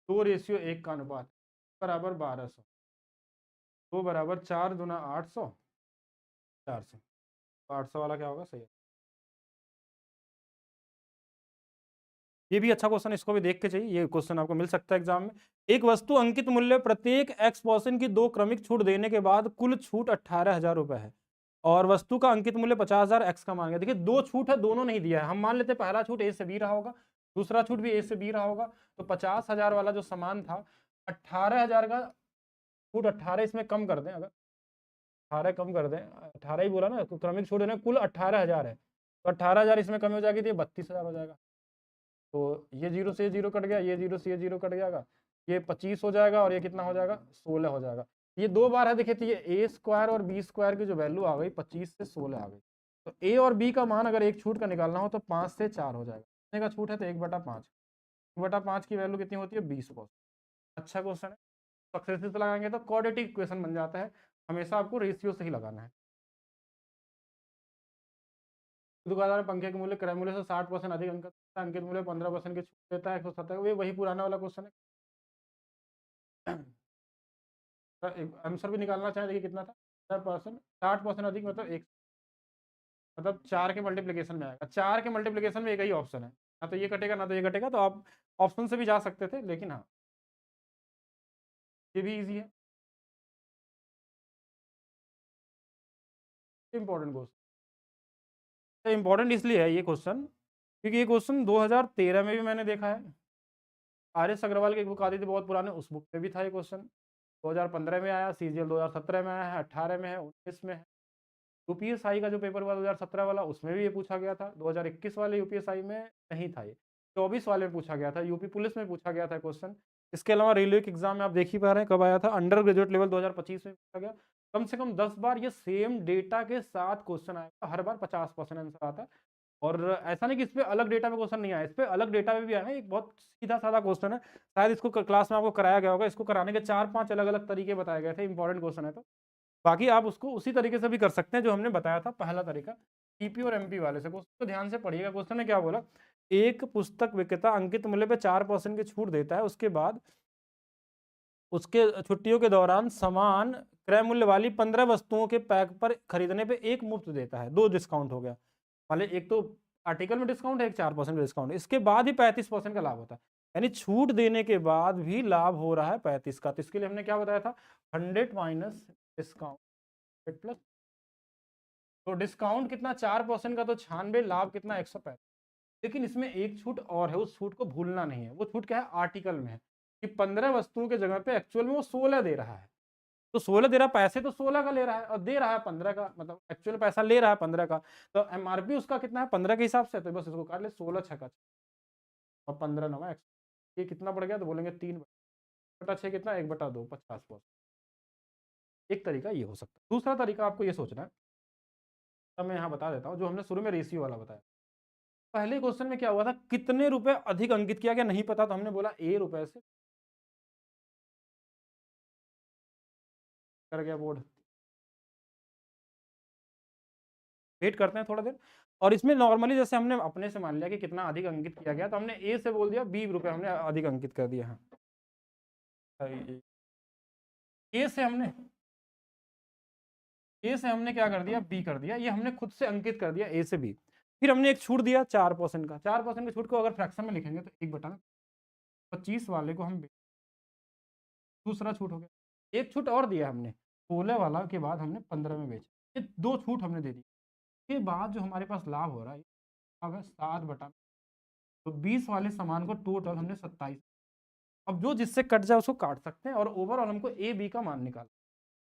2:1 का अनुपात बराबर 1200, 2 बराबर 4 दूना 800, 400, 800 वाला क्या होगा सही है। ये भी अच्छा क्वेश्चन, इसको भी देख के चाहिए, ये क्वेश्चन आपको मिल सकता है एग्जाम में। एक वस्तु अंकित मूल्य प्रत्येक x% की 2 क्रमिक छूट देने के बाद कुल छूट 18,000 रुपए है और वस्तु का अंकित मूल्य 50,000 x का मान गया। देखिए दो छूट है, दोनों नहीं दिया है, हम मान लेते हैं पहला छूट ए से बी रहा होगा, दूसरा छूट भी ए से बी रहा होगा, तो 50,000 वाला जो सामान था 18,000 का छूट, 18 इसमें कम कर दें, अगर 18 कम कर दें, 18 ही बोला ना, तो क्रमिक छूट देना कुल 18,000 है, तो 18,000 इसमें कम हो जाएगी तो 32,000 हो जाएगा, तो ये 0 से 0 कट गया, ये 0 से ये 0 कट जाएगा, ये 25 हो जाएगा और ये कितना हो जाएगा 16 हो जाएगा। ये दो बार है, देखिए तो ये ए स्क्वायर और बी स्क्वायर की जो वैल्यू आ गई 25 से 16 आ गई, तो ए और बी का मान अगर एक छूट का निकालना हो तो 5 से 4 हो जाएगा, कितने का छूट है तो 1/5, 1/5 की वैल्यू कितनी होती है 20%। अच्छा क्वेश्चन है, सक्सेसिव से लगाएंगे तो क्वाड्रेटिक इक्वेशन बन जाता है, हमेशा आपको रेशियो से ही लगाना है। दुकानदार पंखे के मूल्य क्रय मूल्य से 60% अधिक अंक अंकित मूल्य 15% की छूट देता है 170 वही पुराना वाला क्वेश्चन है। आंसर भी निकालना चाहें देखिए कितना था 60%, 60% अधिक मतलब एक मतलब 4 के मल्टीप्लिकेशन में आएगा। 4 के मल्टीप्लिकेशन में एक ही ऑप्शन है, ना तो ये कटेगा ना तो ये कटेगा, तो आप ऑप्शन से भी जा सकते थे, लेकिन हाँ ये भी इजी है। इंपॉर्टेंट क्वेश्चन, इंपॉर्टेंट इसलिए है ये क्वेश्चन क्योंकि ये क्वेश्चन 2013 में भी मैंने देखा है। आर.एस. अग्रवाल की एक बुक आती थी बहुत पुराने, उस बुक पे भी था ये क्वेश्चन। 2015 में आया, सीजीएल 2017 में आया है, 18 में है, 19 में है। यूपीएसआई का जो पेपर हुआ 2017 वाला उसमें भी ये पूछा गया था। 2021 वाले यूपीएसआई में नहीं था ये, 24 वाले में पूछा गया था, यूपी पुलिस में पूछा गया था क्वेश्चन। इसके अलावा रेलवे के एग्जाम में आप देख ही पा रहे हैं कब आया था, अंडर ग्रेजुएट लेवल 2025 में पूछा गया। कम से कम 10 बार ये सेम डेटा के साथ क्वेश्चन आएगा, हर बार 50% आंसर आता है। और ऐसा नहीं कि इस पे अलग डेटा में क्वेश्चन नहीं आया, इस पे अलग डेटा में भी आया है। एक बहुत सीधा साधा क्वेश्चन है, शायद इसको क्लास में आपको कराया गया होगा। इसको कराने के 4-5 अलग अलग तरीके बताए गए थे, इंपॉर्टेंट क्वेश्चन है तो। बाकी आप उसको उसी तरीके से भी कर सकते हैं जो हमने बताया था पहला तरीका, टीपी और एमपी वाले से। क्वेश्चन को ध्यान से पढ़िएगा। क्वेश्चन ने क्या बोला, एक पुस्तक विक्रेता अंकित मूल्य पे 4% की छूट देता है, उसके बाद उसके छुट्टियों के दौरान समान क्रय मूल्य वाली 15 वस्तुओं के पैक पर खरीदने पे एक मुफ्त देता है, 2 डिस्काउंट हो गया। वाले एक तो आर्टिकल में डिस्काउंट है, एक 4% का डिस्काउंट, इसके बाद ही 35% का लाभ होता है। यानी छूट देने के बाद भी लाभ हो रहा है 35 का। तो इसके लिए हमने क्या बताया था, 100 माइनस डिस्काउंट प्लस, तो डिस्काउंट कितना 4% का, तो 96, लाभ कितना 135। लेकिन इसमें एक छूट और है, उस छूट को भूलना नहीं है। वो छूट क्या है, आर्टिकल में है कि 15 वस्तुओं के जगह पे एक्चुअल में वो 16 दे रहा है। तो 16 दे रहा है, पैसे तो 16 का ले रहा है और दे रहा है 15 का, मतलब एक्चुअल पैसा ले रहा है 15 का। तो एमआरपी उसका कितना है 15 के हिसाब से, तो बस इसको काट ले 16 छक्का और 15 नवा, ये कितना पड़ गया, तो बोलेंगे 3/6 कितना 1/2, 50%। एक तरीका ये हो सकता है। दूसरा तरीका आपको ये सोचना है, अब मैं यहाँ बता देता हूँ, जो हमने शुरू में रेशियो वाला बताया। पहले क्वेश्चन में क्या हुआ था, कितने रुपए अधिक अंकित किया गया नहीं पता, तो हमने बोला ए रुपए से कर गया बोर्ड। वेट करते हैं थोड़ा देर। और इसमें नॉर्मली जैसे हमने अपने से मान लिया कि कितना अधिक अंकित किया गया, तो हमने ए से बोल दिया 20 रुपए हमने अधिक अंकित कर दिया। हाँ, ए से हमने क्या कर दिया, बी कर दिया। ये हमने खुद से अंकित कर दिया ए से बी। फिर हमने एक छूट दिया 4% का। 4% के छूट को अगर फ्रैक्शन में लिखेंगे तो 1/25 वाले को हम, दूसरा छूट हो गया। एक छूट और दिया हमने 16 वाला के बाद हमने 15 में बेचा। ये 2 छूट हमने दे दी। के बाद जो हमारे पास लाभ हो रहा है, अब है 7/, तो 20 वाले सामान को टोटल हमने 27। अब जो जिससे कट जाए उसको काट सकते हैं, और ओवरऑल हमको ए बी का मान निकाल।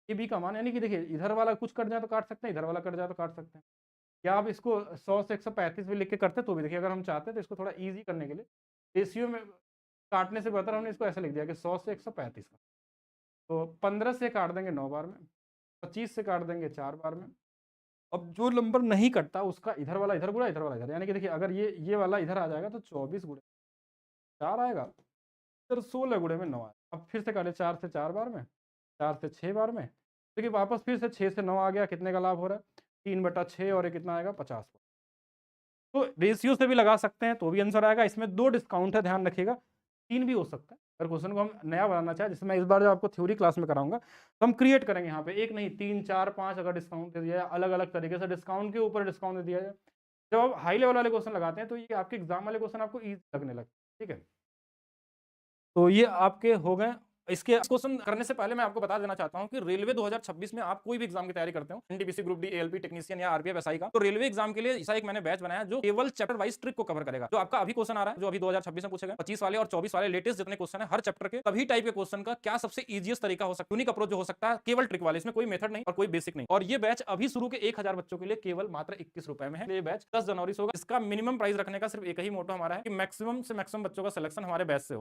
ए बी का मान यानी कि देखिए, इधर वाला कुछ कट जाए तो काट सकते हैं, इधर वाला कट जाए तो काट सकते हैं। या आप इसको 100 से 135 भी लिख के करते तो भी देखिए, अगर हम चाहते तो इसको थोड़ा ईजी करने के लिए रेशियो में काटने से बेहतर हमने इसको ऐसे लिख दिया कि 100 से 135 का। तो 15 से काट देंगे 9 बार में, 25 से काट देंगे 4 बार में। अब जो नंबर नहीं कटता उसका इधर वाला इधर गुणा, इधर वाला इधर, यानी कि देखिए अगर ये वाला इधर आ जाएगा तो 24 गुणे 4 आएगा, फिर 16 गुणे में 9 आएगा। अब फिर से काटे 4 से 4 बार में, 4 से 6 बार में, देखिए वापस फिर से 6 से 9 आ गया। कितने का लाभ हो रहा है, 3/6, और ये कितना आएगा 50। तो रेशियो से भी लगा सकते हैं तो भी आंसर आएगा। इसमें 2 डिस्काउंट है, ध्यान रखिएगा, 3 भी हो सकता है। अगर क्वेश्चन को हम नया बनाना चाहे, जिसमें मैं इस बार जब आपको थ्योरी क्लास में कराऊंगा, तो हम क्रिएट करेंगे यहाँ पे 1 नहीं 3 4 5 अगर डिस्काउंट दे दिया जाए, अलग अलग तरीके से डिस्काउंट के ऊपर डिस्काउंट दे दिया जाए। जब आप हाई लेवल वाले क्वेश्चन लगाते हैं तो ये आपके एग्जाम वाले क्वेश्चन आपको ईजी लगने लगते हैं। ठीक है, तो ये आपके हो गए। इसके क्वेश्चन करने से पहले मैं आपको बता देना चाहता हूं कि रेलवे 2026 में आप कोई भी एग्जाम की तैयारी करते हो, NTPC group D, ALP technician या आरपीएफ एसआई का, तो रेलवे एग्जाम के लिए ऐसा एक मैंने बैच बनाया जो केवल चैप्टर वाइज ट्रिक को कवर करेगा। जो आपका अभी क्वेश्चन आ रहा है, जो अभी 2026 में पूछे गए 25 वाले और 24 वाले लेटेस्ट जितने क्वेश्चन है हर चैप्टर के, सभी टाइप के क्वेश्चन का क्या सबसे इजीएस्ट तरीका हो सकता है, यूनिक अप्रोच जो हो सकता है, केवल ट्रिक वाले, इसमें कोई मेथड नहीं और कोई बेसिक नहीं। और ये बैच अभी शुरू के 1000 बच्चों के लिए केवल मात्र 21 रुपए में है। ये बैच 10 जनवरी से होगा। इसका मिनिमम प्राइस रखने का सिर्फ एक ही मोटो हमारा है कि मैक्सिमम से मैक्सिमम बच्चों का सिलेक्शन हमारे बैच से हो।